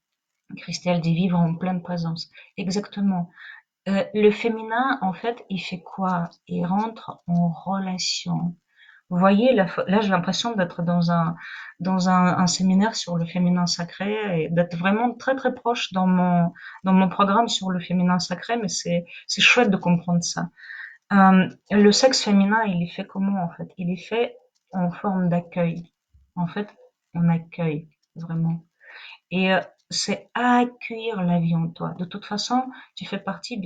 Christelle dit vivre en pleine présence. Exactement. Le féminin, en fait, il fait quoi? Il rentre en relation. Vous voyez, là, j'ai l'impression d'être un séminaire sur le féminin sacré et d'être vraiment très très proche dans mon programme sur le féminin sacré, mais c'est chouette de comprendre ça. Le sexe féminin, il est fait comment en fait? Il est fait en forme d'accueil. En fait, on accueille vraiment. Et c'est accueillir la vie en toi. De toute façon, tu fais partie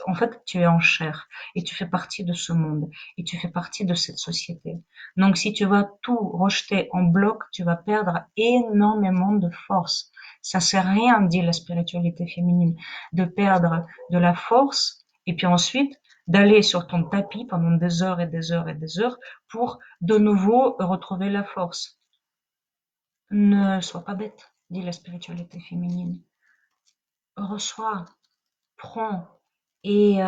en fait, tu es en chair et tu fais partie de ce monde et tu fais partie de cette société. Donc, si tu vas tout rejeter en bloc, tu vas perdre énormément de force. Ça sert à rien, dit la spiritualité féminine, de perdre de la force et puis ensuite d'aller sur ton tapis pendant des heures et des heures et des heures pour de nouveau retrouver la force. Ne sois pas bête, dit la spiritualité féminine. Reçois, prends et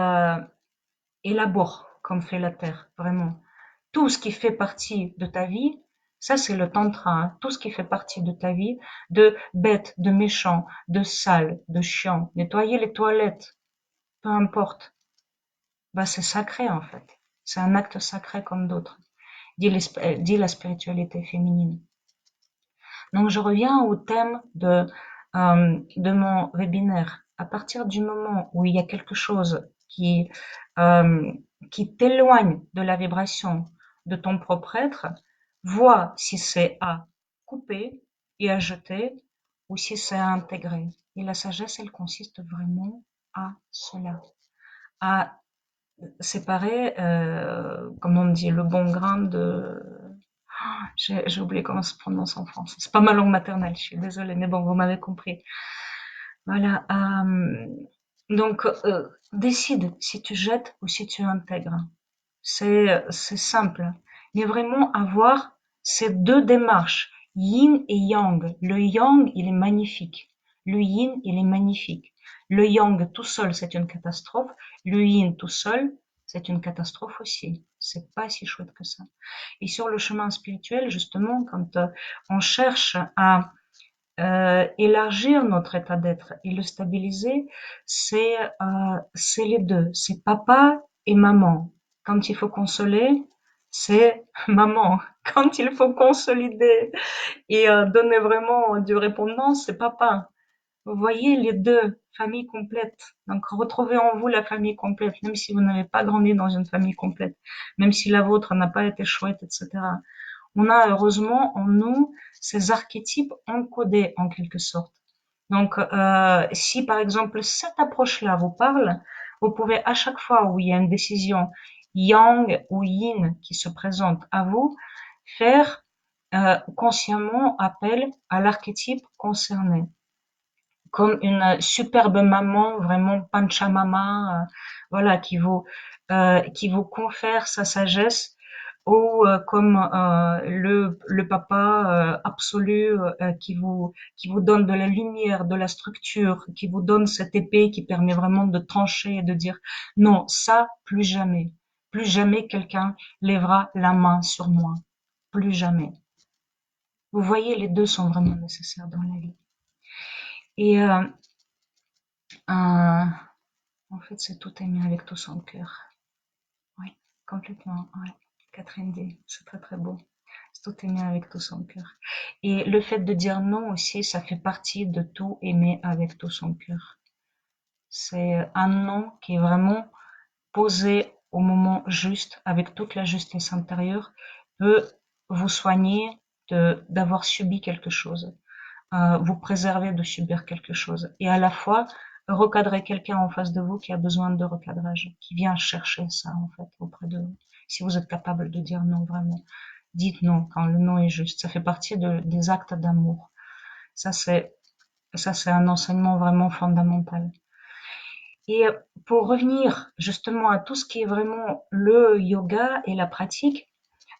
élabore comme fait la terre, vraiment. Tout ce qui fait partie de ta vie, ça c'est le tantra, hein. Tout ce qui fait partie de ta vie, de bête, de méchant, de sale, de chiant, nettoyer les toilettes, peu importe, bah c'est sacré en fait. C'est un acte sacré comme d'autres, dit la spiritualité féminine. Donc je reviens au thème de mon webinaire. À partir du moment où il y a quelque chose euh, qui t'éloigne de la vibration de ton propre être, vois si c'est à couper et à jeter ou si c'est à intégrer. Et la sagesse, elle consiste vraiment à cela, à séparer, comment on dit, le bon grain de j'ai oublié comment ça se prononce en français. C'est pas ma langue maternelle, je suis désolée, mais bon, vous m'avez compris. Voilà. Donc, décide si tu jettes ou si tu intègres. C'est simple. Mais vraiment avoir ces deux démarches, yin et yang. Le yang, il est magnifique. Le yin, il est magnifique. Le yang tout seul, c'est une catastrophe. Le yin tout seul, c'est une catastrophe aussi. C'est pas si chouette que ça. Et sur le chemin spirituel, justement, quand on cherche à élargir notre état d'être et le stabiliser, c'est les deux. C'est papa et maman. Quand il faut consoler, c'est maman. Quand il faut consolider et donner vraiment du répondant, c'est papa. Vous voyez les deux, famille complète. Donc retrouvez en vous la famille complète, même si vous n'avez pas grandi dans une famille complète, même si la vôtre n'a pas été chouette, etc. On a heureusement en nous ces archétypes encodés en quelque sorte. Donc si par exemple cette approche-là vous parle, vous pouvez à chaque fois où il y a une décision yang ou yin qui se présente à vous, faire consciemment appel à l'archétype concerné comme une superbe maman, vraiment Panchamama, voilà, qui vous confère sa sagesse, ou comme le papa absolu qui vous donne de la lumière, de la structure, qui vous donne cette épée qui permet vraiment de trancher et de dire non, ça plus jamais quelqu'un lèvera la main sur moi, plus jamais. Vous voyez, les deux sont vraiment nécessaires dans la vie. Et euh, en fait, c'est tout aimé avec tout son cœur. Oui, complètement. Ouais. Catherine dit, c'est très très beau. C'est tout aimer avec tout son cœur. Et le fait de dire non aussi, ça fait partie de tout aimer avec tout son cœur. C'est un non qui est vraiment posé au moment juste, avec toute la justesse intérieure, peut vous soigner d'avoir subi quelque chose, vous préserver de subir quelque chose, et à la fois recadrer quelqu'un en face de vous qui a besoin de recadrage, qui vient chercher ça en fait auprès de vous. Si vous êtes capable de dire non vraiment, dites non quand le non est juste. Ça fait partie des actes d'amour. Ça c'est ça c'est un enseignement vraiment fondamental. Et pour revenir justement à tout ce qui est vraiment le yoga et la pratique,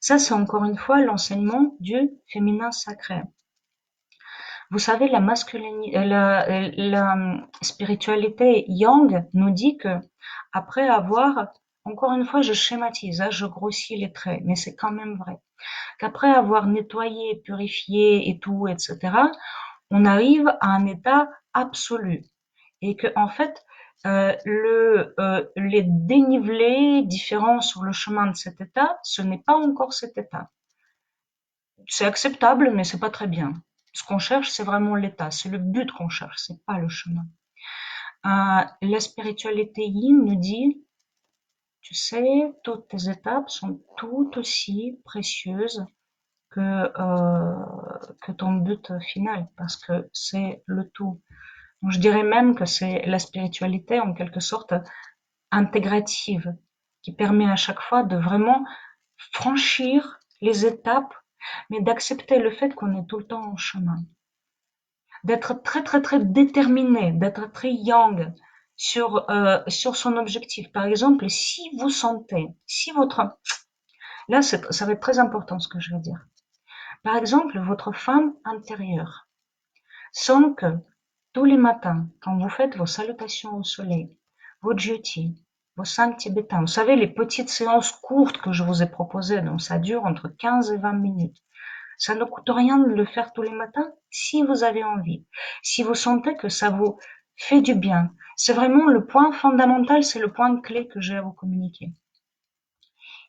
ça c'est encore une fois l'enseignement du féminin sacré. Vous savez, la spiritualité yang nous dit que après avoir, encore une fois, je schématise, hein, je grossis les traits, mais c'est quand même vrai, qu'après avoir nettoyé, purifié et tout, etc., on arrive à un état absolu. Et que, en fait, les dénivelés différents sur le chemin de cet état, ce n'est pas encore cet état. C'est acceptable, mais c'est pas très bien. Ce qu'on cherche, c'est vraiment l'état, c'est le but qu'on cherche, c'est pas le chemin. La spiritualité yin nous dit, tu sais, toutes tes étapes sont tout aussi précieuses que ton but final, parce que c'est le tout. Donc, je dirais même que c'est la spiritualité en quelque sorte intégrative, qui permet à chaque fois de vraiment franchir les étapes, mais d'accepter le fait qu'on est tout le temps en chemin. D'être très très très déterminé, d'être très yang sur son objectif. Par exemple, si vous sentez, si votre, là ça va être très important ce que je vais dire. Par exemple, votre femme intérieure sent que tous les matins, quand vous faites vos salutations au soleil, vos jyotis, vos 5 tibétains, vous savez, les petites séances courtes que je vous ai proposées, donc ça dure entre 15 et 20 minutes. Ça ne coûte rien de le faire tous les matins si vous avez envie, si vous sentez que ça vous fait du bien. C'est vraiment le point fondamental, c'est le point clé que j'ai à vous communiquer.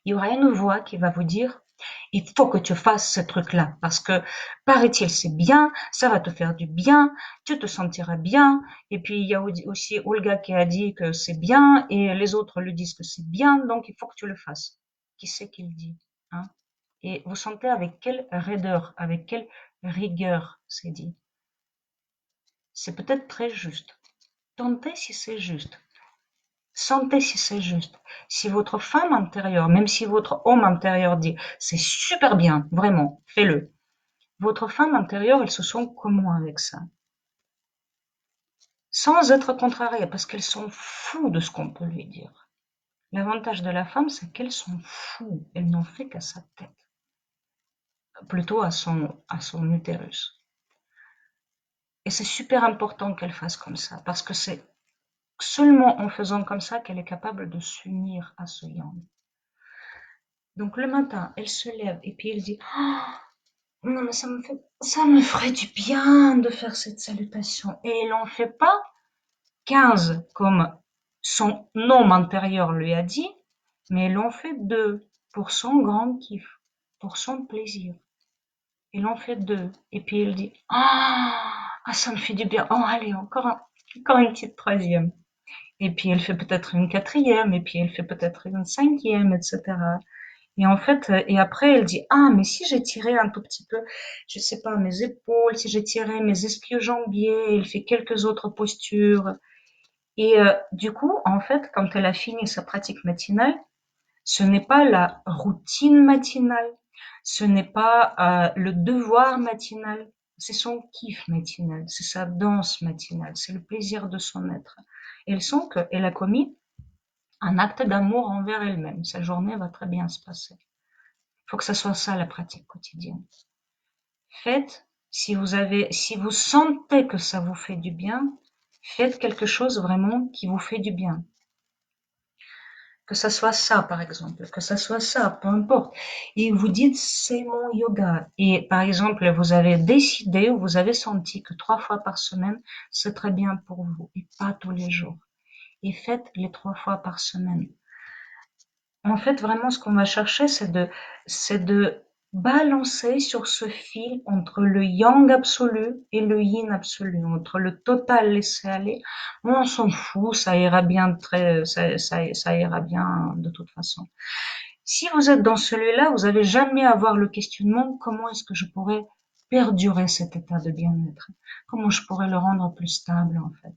Il y aura une voix qui va vous dire, il faut que tu fasses ce truc-là, parce que, paraît-il, c'est bien, ça va te faire du bien, tu te sentiras bien, et puis il y a aussi Olga qui a dit que c'est bien, et les autres lui disent que c'est bien, donc il faut que tu le fasses. Qui c'est qui le dit, hein? Et vous sentez avec quelle raideur, avec quelle rigueur c'est dit. C'est peut-être très juste. Tentez si c'est juste. Sentez si c'est juste. Si votre femme intérieure, même si votre homme intérieur dit c'est super bien, vraiment, fais-le. Votre femme intérieure, elle se sent comment avec ça? Sans être contrariée, parce qu'elles sont fous de ce qu'on peut lui dire. L'avantage de la femme, c'est qu'elles sont fous. Elles n'ont fait qu'à sa tête. Plutôt à son utérus. Et c'est super important qu'elle fasse comme ça, parce que c'est seulement en faisant comme ça qu'elle est capable de s'unir à ce yang. Donc le matin, elle se lève et puis elle dit, oh, non mais ça me ferait du bien de faire cette salutation. Et elle en fait pas 15 comme son homme intérieur lui a dit, mais elle en fait 2 pour son grand kiff, pour son plaisir. Elle en fait 2 et puis elle dit, ah, ça me fait du bien. Oh allez, encore une petite troisième. Et puis elle fait peut-être une quatrième, et puis elle fait peut-être une cinquième, etc. Et en fait, et après elle dit, ah, mais si j'étirais un tout petit peu, je sais pas, mes épaules, si j'étirais mes ischio-jambiers, elle fait quelques autres postures. Et du coup, en fait, quand elle a fini sa pratique matinale, ce n'est pas la routine matinale, ce n'est pas le devoir matinal, c'est son kiff matinal, c'est sa danse matinale, c'est le plaisir de son être. Et elle sent qu'elle a commis un acte d'amour envers elle-même. Sa journée va très bien se passer. Il faut que ça soit ça la pratique quotidienne. Faites, si vous sentez que ça vous fait du bien, faites quelque chose vraiment qui vous fait du bien. Que ça soit ça, par exemple, que ça soit ça, peu importe. Et vous dites, c'est mon yoga. Et par exemple, vous avez décidé ou vous avez senti que 3 fois par semaine, c'est très bien pour vous et pas tous les jours. Et faites les 3 fois par semaine. En fait, vraiment, ce qu'on va chercher, c'est de balancer sur ce fil entre le yang absolu et le yin absolu, entre le total laisser aller. Moi, on s'en fout, ça ira bien ça ira bien de toute façon. Si vous êtes dans celui-là, vous n'allez jamais avoir le questionnement, comment est-ce que je pourrais perdurer cet état de bien-être? Comment je pourrais le rendre plus stable, en fait?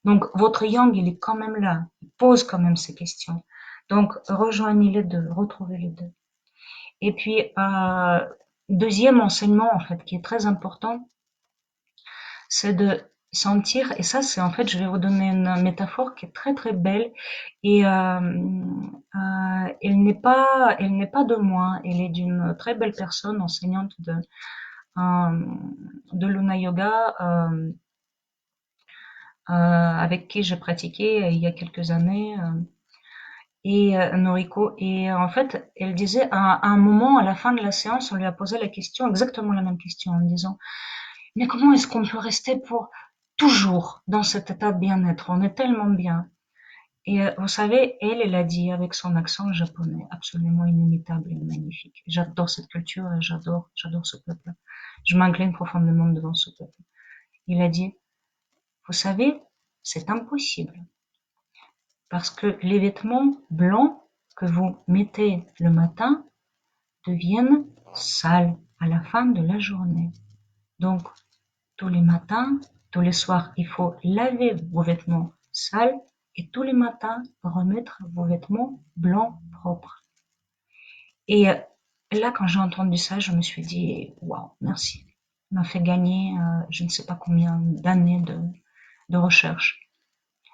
Donc, votre yang, il est quand même là. Il pose quand même ces questions. Donc, rejoignez les deux, retrouvez les deux. Et puis, deuxième enseignement, en fait, qui est très important, c'est de sentir, et ça, c'est en fait, je vais vous donner une métaphore qui est très très belle, et elle n'est pas de moi, elle est d'une très belle personne, enseignante de Luna Yoga, avec qui j'ai pratiqué il y a quelques années. Et Noriko. Et en fait, elle disait à un moment, à la fin de la séance, on lui a posé la question, exactement la même question, en disant, mais comment est-ce qu'on peut rester pour toujours dans cet état de bien-être? On est tellement bien. Et vous savez, elle a dit avec son accent japonais, absolument inimitable et magnifique. J'adore cette culture et j'adore ce peuple. Je m'incline profondément devant ce peuple. Il a dit, vous savez, c'est impossible. Parce que les vêtements blancs que vous mettez le matin deviennent sales à la fin de la journée. Donc, tous les matins, tous les soirs, il faut laver vos vêtements sales et tous les matins remettre vos vêtements blancs propres. Et là, quand j'ai entendu ça, je me suis dit, waouh, merci. Ça m'a fait gagner je ne sais pas combien d'années de recherche.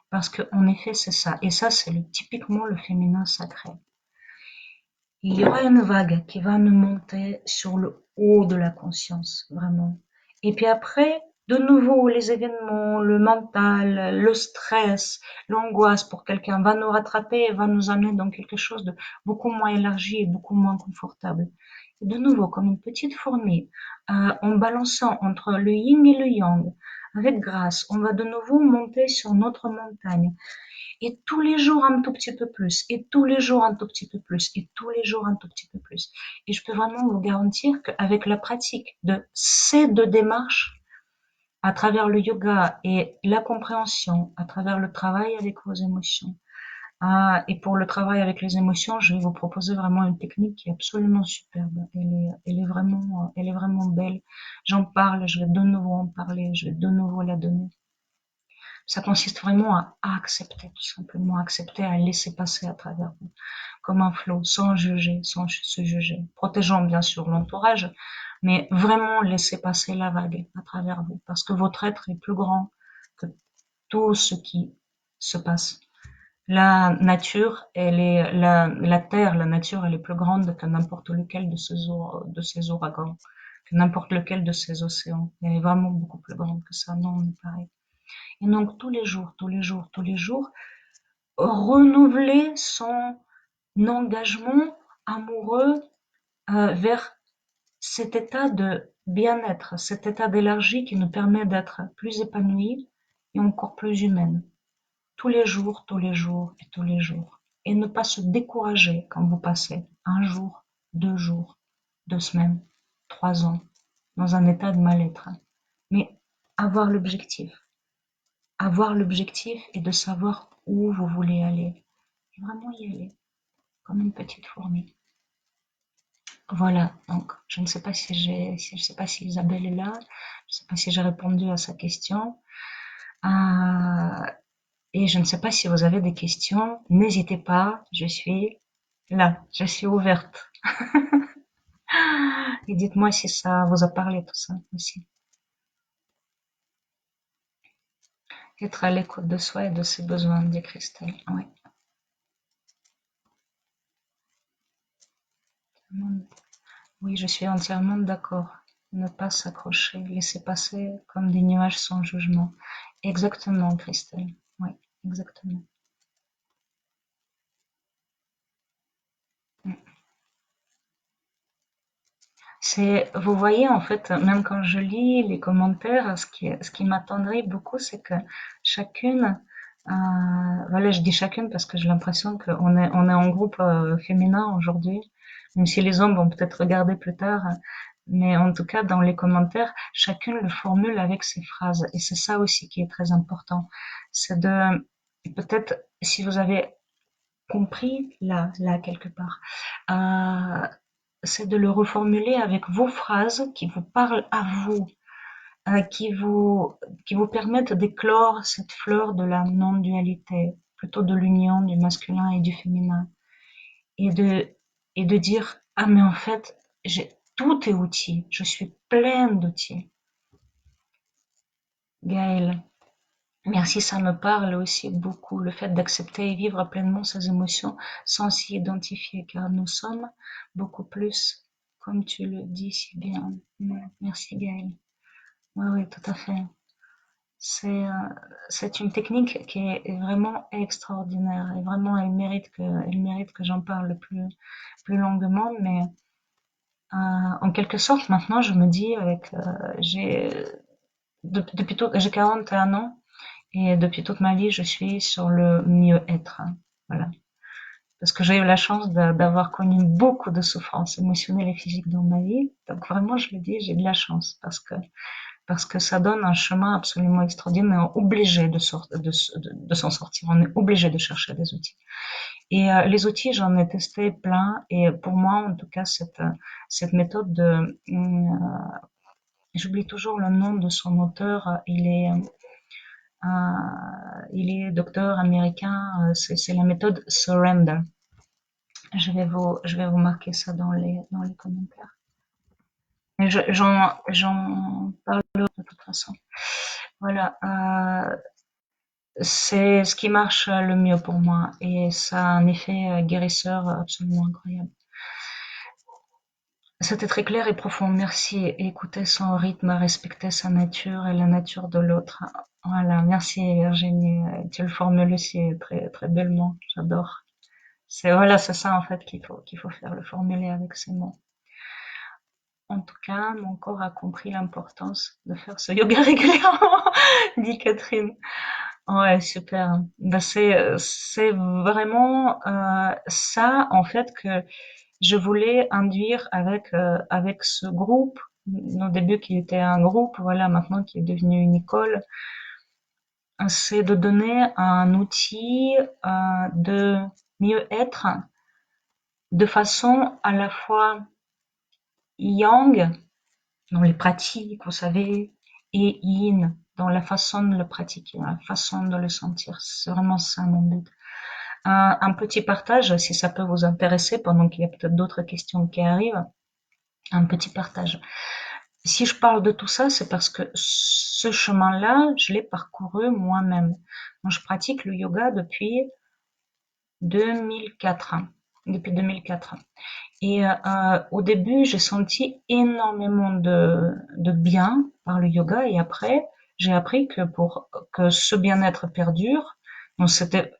Parce qu'en effet, c'est ça. Et ça, c'est typiquement le féminin sacré. Il y aura une vague qui va nous monter sur le haut de la conscience, vraiment. Et puis après, de nouveau, les événements, le mental, le stress, l'angoisse pour quelqu'un va nous rattraper et va nous amener dans quelque chose de beaucoup moins élargi et beaucoup moins confortable. Et de nouveau, comme une petite fourmi, en balançant entre le yin et le yang, avec grâce, on va de nouveau monter sur notre montagne. Et tous les jours un tout petit peu plus, et tous les jours un tout petit peu plus, et tous les jours un tout petit peu plus. Et je peux vraiment vous garantir qu'avec la pratique de ces deux démarches, à travers le yoga et la compréhension, à travers le travail avec vos émotions, et pour le travail avec les émotions, je vais vous proposer vraiment une technique qui est absolument superbe. Elle est vraiment belle. J'en parle, je vais de nouveau en parler, je vais de nouveau la donner. Ça consiste vraiment à accepter, tout simplement, accepter, à laisser passer à travers vous, comme un flot, sans juger, sans se juger, protégeant bien sûr l'entourage, mais vraiment laisser passer la vague à travers vous, parce que votre être est plus grand que tout ce qui se passe. La nature, la terre, la nature, elle est plus grande que n'importe lequel de ces ouragans. que n'importe lequel de ces océans. Elle est vraiment beaucoup plus grande que ça. Non, on est pareil. Et donc, tous les jours, tous les jours, tous les jours, renouveler son engagement amoureux vers cet état de bien-être, cet état d'élargie qui nous permet d'être plus épanouis et encore plus humaines. Tous les jours et tous les jours. Et ne pas se décourager quand vous passez un jour, 2 jours, 2 semaines, 3 ans dans un état de mal-être. Mais avoir l'objectif. Avoir l'objectif et de savoir où vous voulez aller. Et vraiment y aller, comme une petite fourmi. Voilà, donc je ne sais pas je sais pas si Isabelle est là, je ne sais pas si j'ai répondu à sa question. Euh, et je ne sais pas si vous avez des questions, n'hésitez pas, je suis là, je suis ouverte. Et dites-moi si ça vous a parlé tout ça aussi. Être à l'écoute de soi et de ses besoins, dit Christelle. Oui. Oui, je suis entièrement d'accord. Ne pas s'accrocher, laisser passer comme des nuages sans jugement. Exactement, Christelle. Oui, exactement. Vous voyez, en fait, même quand je lis les commentaires, ce qui m'attendrit beaucoup, c'est que chacune, euh, voilà, je dis chacune parce que j'ai l'impression on est en groupe féminin aujourd'hui, même si les hommes vont peut-être regarder plus tard, mais en tout cas, dans les commentaires, chacune le formule avec ses phrases, et c'est ça aussi qui est très important. C'est de, peut-être, si vous avez compris là quelque part, euh, c'est de le reformuler avec vos phrases qui vous parlent à vous, qui vous permettent d'éclore cette fleur de la non-dualité, plutôt de l'union du masculin et du féminin, et de, et de dire, ah mais en fait, tout est outil, je suis pleine d'outils. Gaëlle, merci, ça me parle aussi beaucoup, le fait d'accepter et vivre pleinement ses émotions sans s'y identifier, car nous sommes beaucoup plus, comme tu le dis si bien. Merci Gaëlle. Oui, oui, tout à fait. C'est c'est une technique qui est vraiment extraordinaire et vraiment elle mérite que j'en parle plus longuement, mais en quelque sorte maintenant je me dis avec j'ai 41 ans et depuis toute ma vie je suis sur le mieux-être. Voilà. Parce que j'ai eu la chance d'avoir connu beaucoup de souffrances émotionnelles et physiques dans ma vie. Donc vraiment, je le dis, j'ai de la chance parce que ça donne un chemin absolument extraordinaire. On est obligé de s'en sortir. On est obligé de chercher des outils. Et les outils, j'en ai testé plein. Et pour moi, en tout cas, cette méthode j'oublie toujours le nom de son auteur. Il est docteur américain. C'est la méthode Surrender. Je vais vous marquer ça dans les commentaires. Mais j'en parle de toute façon. Voilà, c'est ce qui marche le mieux pour moi et ça a un effet guérisseur absolument incroyable. C'était très clair et profond. Merci. Écouter son rythme, respecter sa nature et la nature de l'autre. Voilà, merci Virginie. Tu le formules aussi très très bellement. J'adore. C'est ça en fait qu'il faut faire, le formuler avec ces mots. En tout cas, mon corps a compris l'importance de faire ce yoga régulièrement, dit Catherine. Ouais, super. Ben, c'est vraiment ça en fait que je voulais induire avec ce groupe. Au début, qui était un groupe, voilà, maintenant qui est devenu une école, c'est de donner un outil de mieux-être de façon à la fois yang dans les pratiques, vous savez, et yin dans la façon de le pratiquer, la façon de le sentir. C'est vraiment ça mon but. Un petit partage, si ça peut vous intéresser, pendant qu'il y a peut-être d'autres questions qui arrivent, un petit partage. Si je parle de tout ça, c'est parce que ce chemin-là, je l'ai parcouru moi-même. Moi, je pratique le yoga depuis 2004. Depuis 2004. Et au début, j'ai senti énormément de bien par le yoga et après, j'ai appris que pour que ce bien-être perdure, bon, c'était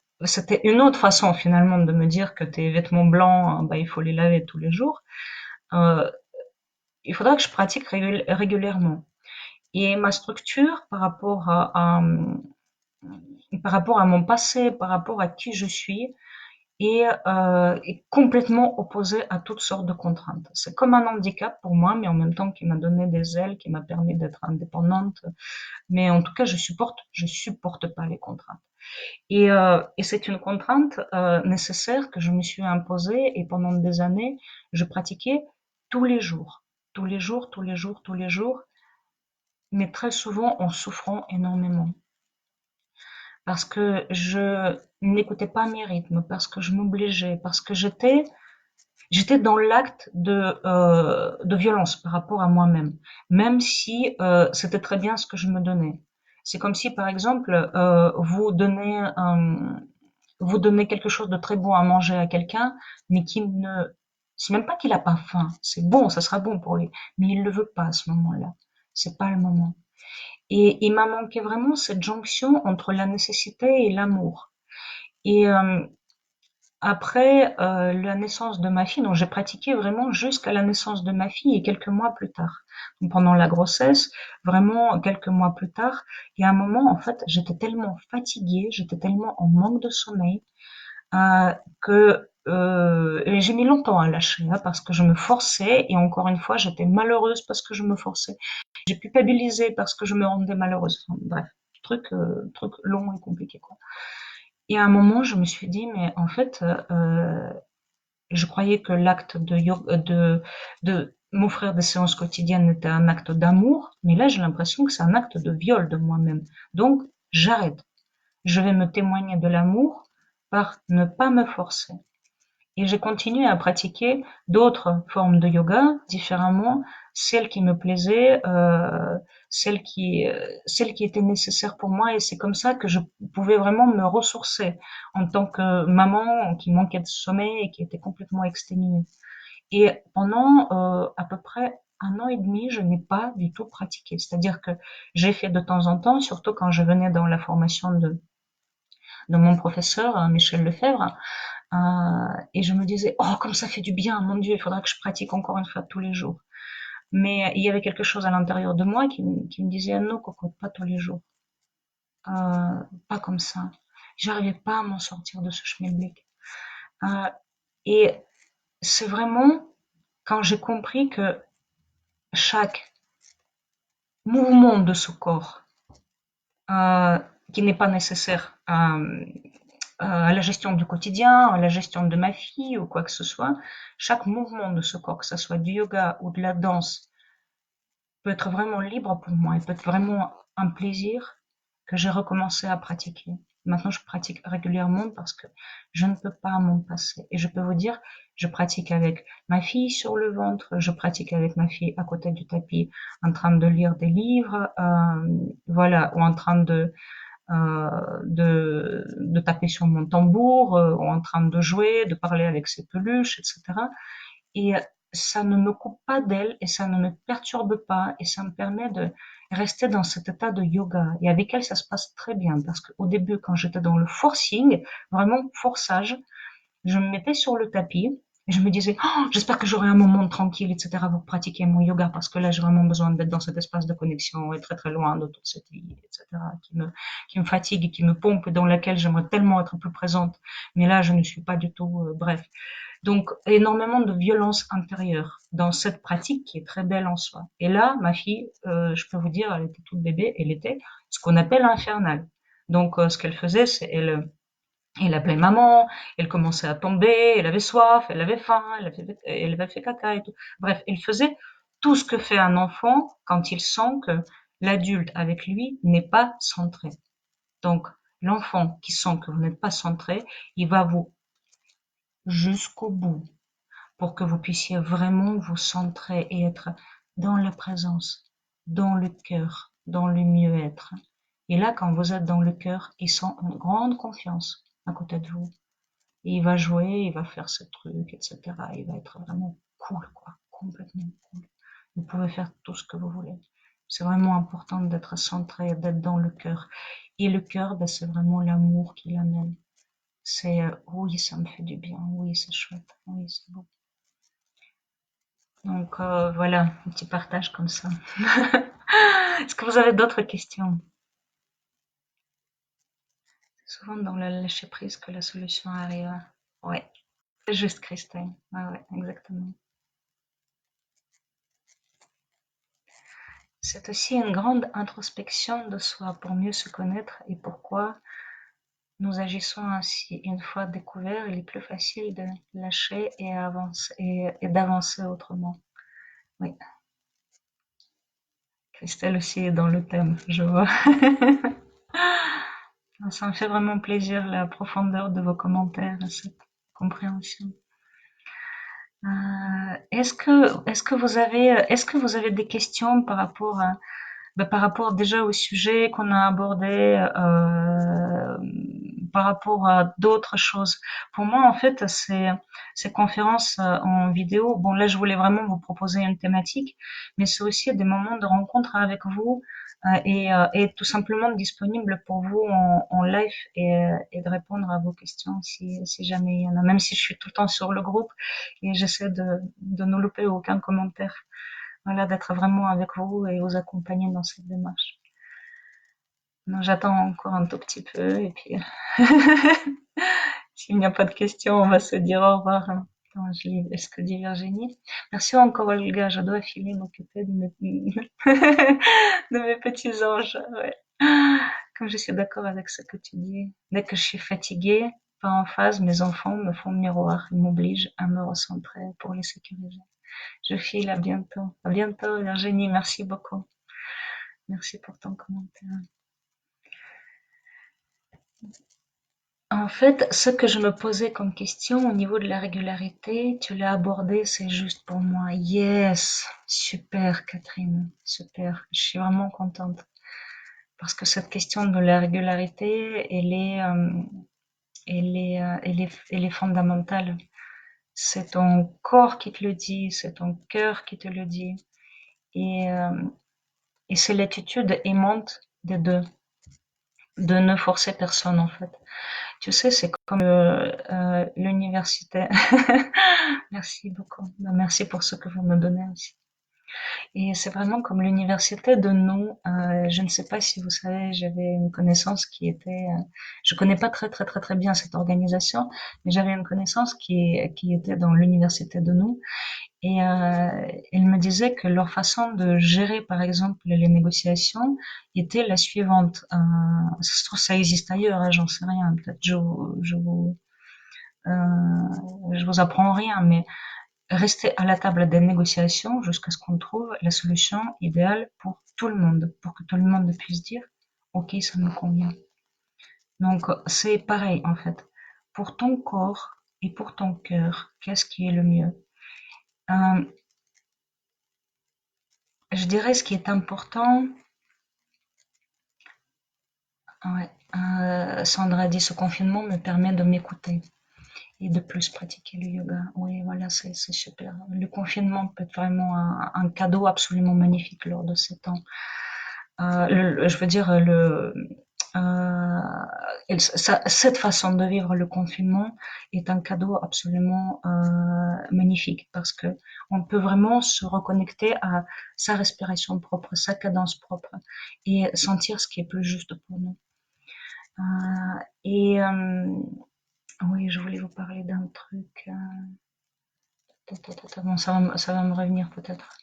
une autre façon finalement de me dire que tes vêtements blancs, bah, il faut les laver tous les jours. Euh, il faudra que je pratique régulièrement. Et ma structure par rapport à mon passé, par rapport à qui je suis, est complètement opposée à toutes sortes de contraintes. C'est comme un handicap pour moi, mais en même temps qui m'a donné des ailes, qui m'a permis d'être indépendante. Mais en tout cas, je supporte pas les contraintes. Et c'est une contrainte nécessaire que je me suis imposée et pendant des années, je pratiquais tous les jours, tous les jours, tous les jours, tous les jours, mais très souvent en souffrant énormément parce que je n'écoutais pas mes rythmes, parce que je m'obligeais, parce que j'étais dans l'acte de violence par rapport à moi-même, même si c'était très bien ce que je me donnais. C'est comme si, par exemple, vous donnez quelque chose de très bon à manger à quelqu'un, mais qui ne, c'est même pas qu'il a pas faim, c'est bon, ça sera bon pour lui, mais il le veut pas à ce moment-là. C'est pas le moment. Et il m'a manqué vraiment cette jonction entre la nécessité et l'amour. Et après la naissance de ma fille, donc j'ai pratiqué vraiment jusqu'à la naissance de ma fille et quelques mois plus tard. Donc pendant la grossesse, vraiment quelques mois plus tard, il y a un moment, en fait, j'étais tellement fatiguée, j'étais tellement en manque de sommeil, que et j'ai mis longtemps à lâcher, hein, parce que je me forçais et encore une fois, j'étais malheureuse parce que je me forçais. J'ai culpabilisé parce que je me rendais malheureuse. Enfin, bref, truc long et compliqué, quoi. Et à un moment, je me suis dit, mais en fait, je croyais que l'acte de m'offrir des séances quotidiennes était un acte d'amour, mais là, j'ai l'impression que c'est un acte de viol de moi-même. Donc, j'arrête. Je vais me témoigner de l'amour par ne pas me forcer. Et j'ai continué à pratiquer d'autres formes de yoga différemment, celles qui me plaisaient, celles qui étaient nécessaires pour moi. Et c'est comme ça que je pouvais vraiment me ressourcer en tant que maman qui manquait de sommeil et qui était complètement exténuée. Et pendant à peu près un an et demi, je n'ai pas du tout pratiqué. C'est-à-dire que j'ai fait de temps en temps, surtout quand je venais dans la formation de mon professeur, Michel Lefebvre, et je me disais, oh, comme ça fait du bien, mon Dieu, il faudra que je pratique encore une fois tous les jours. Mais il y avait quelque chose à l'intérieur de moi qui me disait, non, coco, pas tous les jours, pas comme ça. J'arrivais pas à m'en sortir de ce schmilblick. Euh, et c'est vraiment quand j'ai compris que chaque mouvement de ce corps, euh, qui n'est pas nécessaire à la gestion du quotidien, à la gestion de ma fille ou quoi que ce soit, chaque mouvement de ce corps, que ce soit du yoga ou de la danse, peut être vraiment libre pour moi et peut être vraiment un plaisir que j'ai recommencé à pratiquer. Maintenant, je pratique régulièrement parce que je ne peux pas m'en passer. Et je peux vous dire, je pratique avec ma fille sur le ventre, je pratique avec ma fille à côté du tapis, en train de lire des livres, voilà, ou en train de taper sur mon tambour, ou en train de jouer, de parler avec ses peluches, etc. Et ça ne me coupe pas d'elle et ça ne me perturbe pas et ça me permet de rester dans cet état de yoga. Et avec elle, ça se passe très bien parce qu'au début, quand j'étais dans le forcing, vraiment forçage, je me mettais sur le tapis et je me disais, oh, j'espère que j'aurai un moment tranquille, etc. pour pratiquer mon yoga parce que là, j'ai vraiment besoin d'être dans cet espace de connexion et très très loin de toute cette vie, etc. qui me fatigue et qui me pompe et dans laquelle j'aimerais tellement être plus présente. Mais là, je ne suis pas du tout, bref. Donc, énormément de violence intérieure dans cette pratique qui est très belle en soi. Et là, ma fille, je peux vous dire, elle était toute bébé, elle était ce qu'on appelle infernale. Donc, ce qu'elle faisait, c'est elle appelait maman, elle commençait à tomber, elle avait soif, elle avait faim, elle avait fait caca et tout. Bref, elle faisait tout ce que fait un enfant quand il sent que l'adulte avec lui n'est pas centré. Donc, l'enfant qui sent que vous n'êtes pas centré, il va vous jusqu'au bout pour que vous puissiez vraiment vous centrer et être dans la présence, dans le cœur, dans le mieux-être. Et là, quand vous êtes dans le cœur, ils sont en grande confiance à côté de vous. Et il va jouer, il va faire ce truc, etc. Il va être vraiment cool, quoi, complètement cool. Vous pouvez faire tout ce que vous voulez. C'est vraiment important d'être centré, d'être dans le cœur. Et le cœur, ben, c'est vraiment l'amour qui l'amène. C'est oui, ça me fait du bien, oui, c'est chouette, oui, c'est beau. Donc voilà, un petit partage comme ça. Est-ce que vous avez d'autres questions? C'est souvent dans le lâcher prise que la solution arrive. Ouais, c'est juste Christine. Ouais, ouais, exactement. C'est aussi une grande introspection de soi pour mieux se connaître et pourquoi nous agissons ainsi. Une fois découvert, il est plus facile de lâcher et avancer et d'avancer autrement. Oui, Christelle aussi est dans le thème, je vois. Ça me fait vraiment plaisir la profondeur de vos commentaires et cette compréhension. Est-ce que vous avez des questions par rapport à, ben, par rapport déjà au sujet qu'on a abordé, par rapport à d'autres choses. Pour moi, en fait, ces conférences en vidéo, bon là, je voulais vraiment vous proposer une thématique, mais c'est aussi des moments de rencontre avec vous et tout simplement disponible pour vous en live et de répondre à vos questions si jamais il y en a, même si je suis tout le temps sur le groupe et j'essaie de ne louper aucun commentaire. Voilà, d'être vraiment avec vous et vous accompagner dans cette démarche. Donc, j'attends encore un tout petit peu et puis s'il n'y a pas de questions, on va se dire au revoir. Attends, je lis ce que dit Virginie. Merci encore Olga, je dois filer m'occuper de mes, de mes petits anges. Ouais. Comme je suis d'accord avec ce que tu dis. Dès que je suis fatiguée, pas en phase, mes enfants me font miroir, ils m'obligent à me recentrer pour les sécuriser. Je file, à bientôt. À bientôt Virginie, merci beaucoup. Merci pour ton commentaire. En fait, ce que je me posais comme question au niveau de la régularité, tu l'as abordé, c'est juste pour moi. Yes, super Catherine, super. Je suis vraiment contente parce que cette question de la régularité, elle est fondamentale. C'est ton corps qui te le dit, c'est ton cœur qui te le dit, et, euh, et c'est l'attitude aimante des deux, de ne forcer personne en fait. Tu sais, c'est comme l'université. Merci beaucoup. Ben, merci pour ce que vous me donnez aussi. Et c'est vraiment comme l'université de nous. Je ne sais pas si vous savez, j'avais une connaissance qui était, je connais pas très bien cette organisation, mais j'avais une connaissance qui était dans l'université de nous. Et elle me disait que leur façon de gérer, par exemple, les négociations était la suivante. Ça se trouve, ça existe ailleurs, hein, j'en sais rien. Peut-être je vous apprends rien, mais rester à la table des négociations jusqu'à ce qu'on trouve la solution idéale pour tout le monde, pour que tout le monde puisse dire, OK, ça me convient. Donc, c'est pareil, en fait. Pour ton corps et pour ton cœur, qu'est-ce qui est le mieux? Euh, je dirais ce qui est important, ouais, Sandra dit, ce confinement me permet de m'écouter et de plus pratiquer le yoga. Oui, voilà, c'est super. Le confinement peut être vraiment un cadeau absolument magnifique lors de ces temps. Je veux dire, cette façon de vivre le confinement est un cadeau absolument magnifique parce que on peut vraiment se reconnecter à sa respiration propre, sa cadence propre et sentir ce qui est plus juste pour nous. Et oui, je voulais vous parler d'un truc. Bon, ça va me revenir peut-être.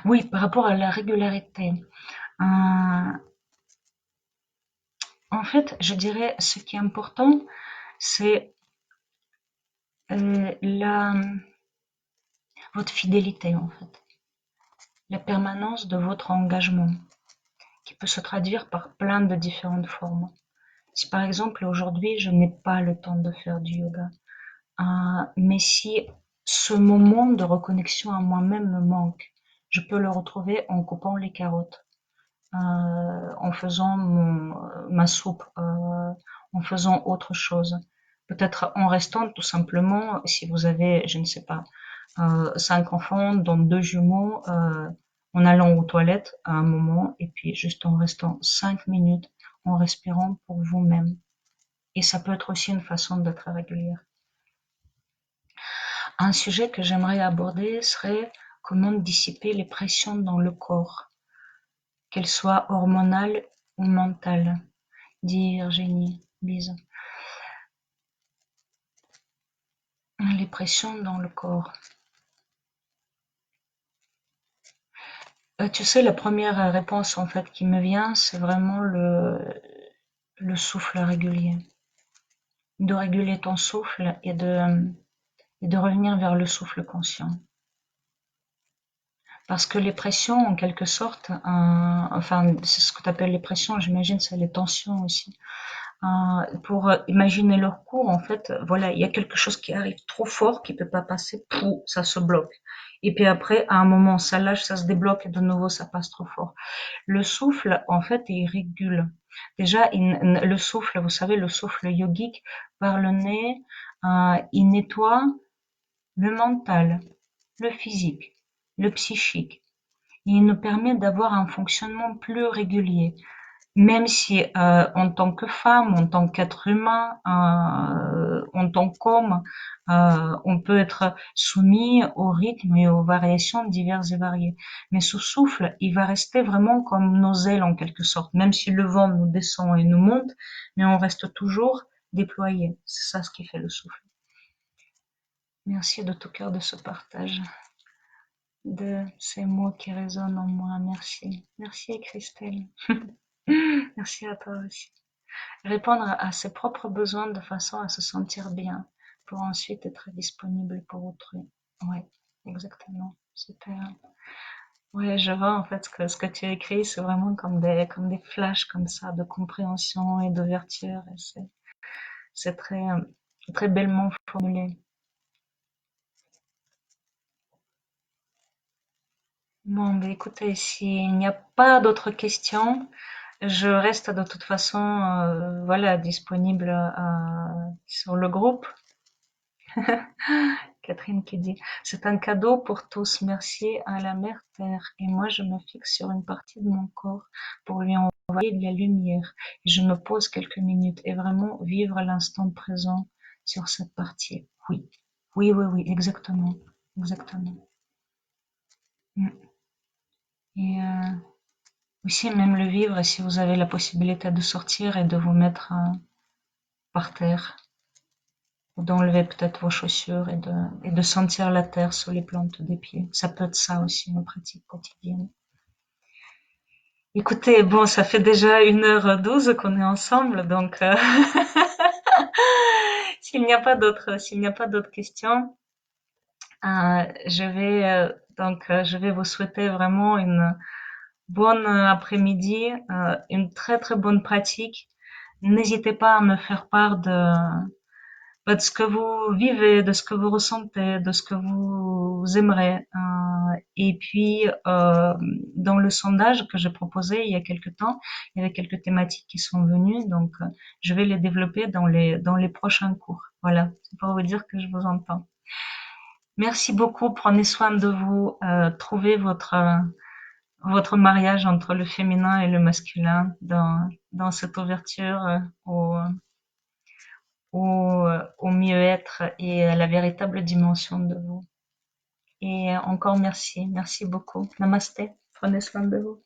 Oui, par rapport à la régularité. Euh, En fait, je dirais ce qui est important, c'est la votre fidélité en fait, la permanence de votre engagement, qui peut se traduire par plein de différentes formes. Si par exemple aujourd'hui je n'ai pas le temps de faire du yoga, mais si ce moment de reconnexion à moi-même me manque, je peux le retrouver en coupant les carottes, en faisant ma soupe, en faisant autre chose. Peut-être en restant tout simplement, si vous avez, je ne sais pas, 5 enfants, dont 2 jumeaux, en allant aux toilettes à un moment, et puis juste en restant 5 minutes, en respirant pour vous-même. Et ça peut être aussi une façon d'être régulière. Un sujet que j'aimerais aborder serait comment dissiper les pressions dans le corps, qu'elles soient hormonales ou mentales. Dit Virginie, bise. Les pressions dans le corps. Tu sais, la première réponse en fait qui me vient, c'est vraiment le souffle régulier. De réguler ton souffle et de revenir vers le souffle conscient. Parce que les pressions, en quelque sorte, enfin, c'est ce que tu appelles les pressions, j'imagine, c'est les tensions aussi. Pour imaginer leur cours, en fait, voilà, il y a quelque chose qui arrive trop fort, qui peut pas passer, pouf, ça se bloque. Et puis après, à un moment, ça lâche, ça se débloque, et de nouveau, ça passe trop fort. Le souffle, en fait, il régule. Déjà, le souffle, vous savez, le souffle yogique, par le nez, il nettoie le mental, le physique, le psychique. Il nous permet d'avoir un fonctionnement plus régulier. Même si en tant que femme, en tant qu'être humain, en tant qu'homme, on peut être soumis au rythme et aux variations diverses et variées. Mais ce souffle, il va rester vraiment comme nos ailes en quelque sorte, même si le vent nous descend et nous monte, mais on reste toujours déployé. C'est ça ce qui fait le souffle. Merci de tout cœur de ce partage, de ces mots qui résonnent en moi. Merci. Merci Christelle. Merci à toi aussi. Répondre à ses propres besoins de façon à se sentir bien pour ensuite être disponible pour autrui. Ouais, exactement. Super. Ouais, je vois en fait ce que tu écris, c'est vraiment comme des flashs comme ça de compréhension et d'ouverture. Et c'est très bellement formulé. Bon, ben écoutez, s'il n'y a pas d'autres questions, je reste de toute façon, voilà, disponible sur le groupe. Catherine qui dit, c'est un cadeau pour tous, merci à la mère Terre. Et moi, je me fixe sur une partie de mon corps pour lui envoyer de la lumière. Et je me pose quelques minutes et vraiment vivre l'instant présent sur cette partie. Oui, oui, oui, oui, exactement, exactement. Mm. Et aussi même le vivre si vous avez la possibilité de sortir et de vous mettre par terre ou d'enlever peut-être vos chaussures et de sentir la terre sous les plantes des pieds. Ça peut être ça aussi, une pratique quotidienne. Écoutez, bon, ça fait déjà 1h12 qu'on est ensemble, donc s'il n'y a pas d'autres questions, je vais vous souhaiter vraiment une bonne après-midi, une très très bonne pratique. N'hésitez pas à me faire part de ce que vous vivez, de ce que vous ressentez, de ce que vous aimerez. Et puis, dans le sondage que j'ai proposé il y a quelque temps, il y avait quelques thématiques qui sont venues, donc je vais les développer dans les prochains cours. Voilà, c'est pour vous dire que je vous entends. Merci beaucoup, prenez soin de vous, trouvez votre mariage entre le féminin et le masculin dans cette ouverture au mieux-être et à la véritable dimension de vous. Et encore merci, merci beaucoup. Namasté, prenez soin de vous.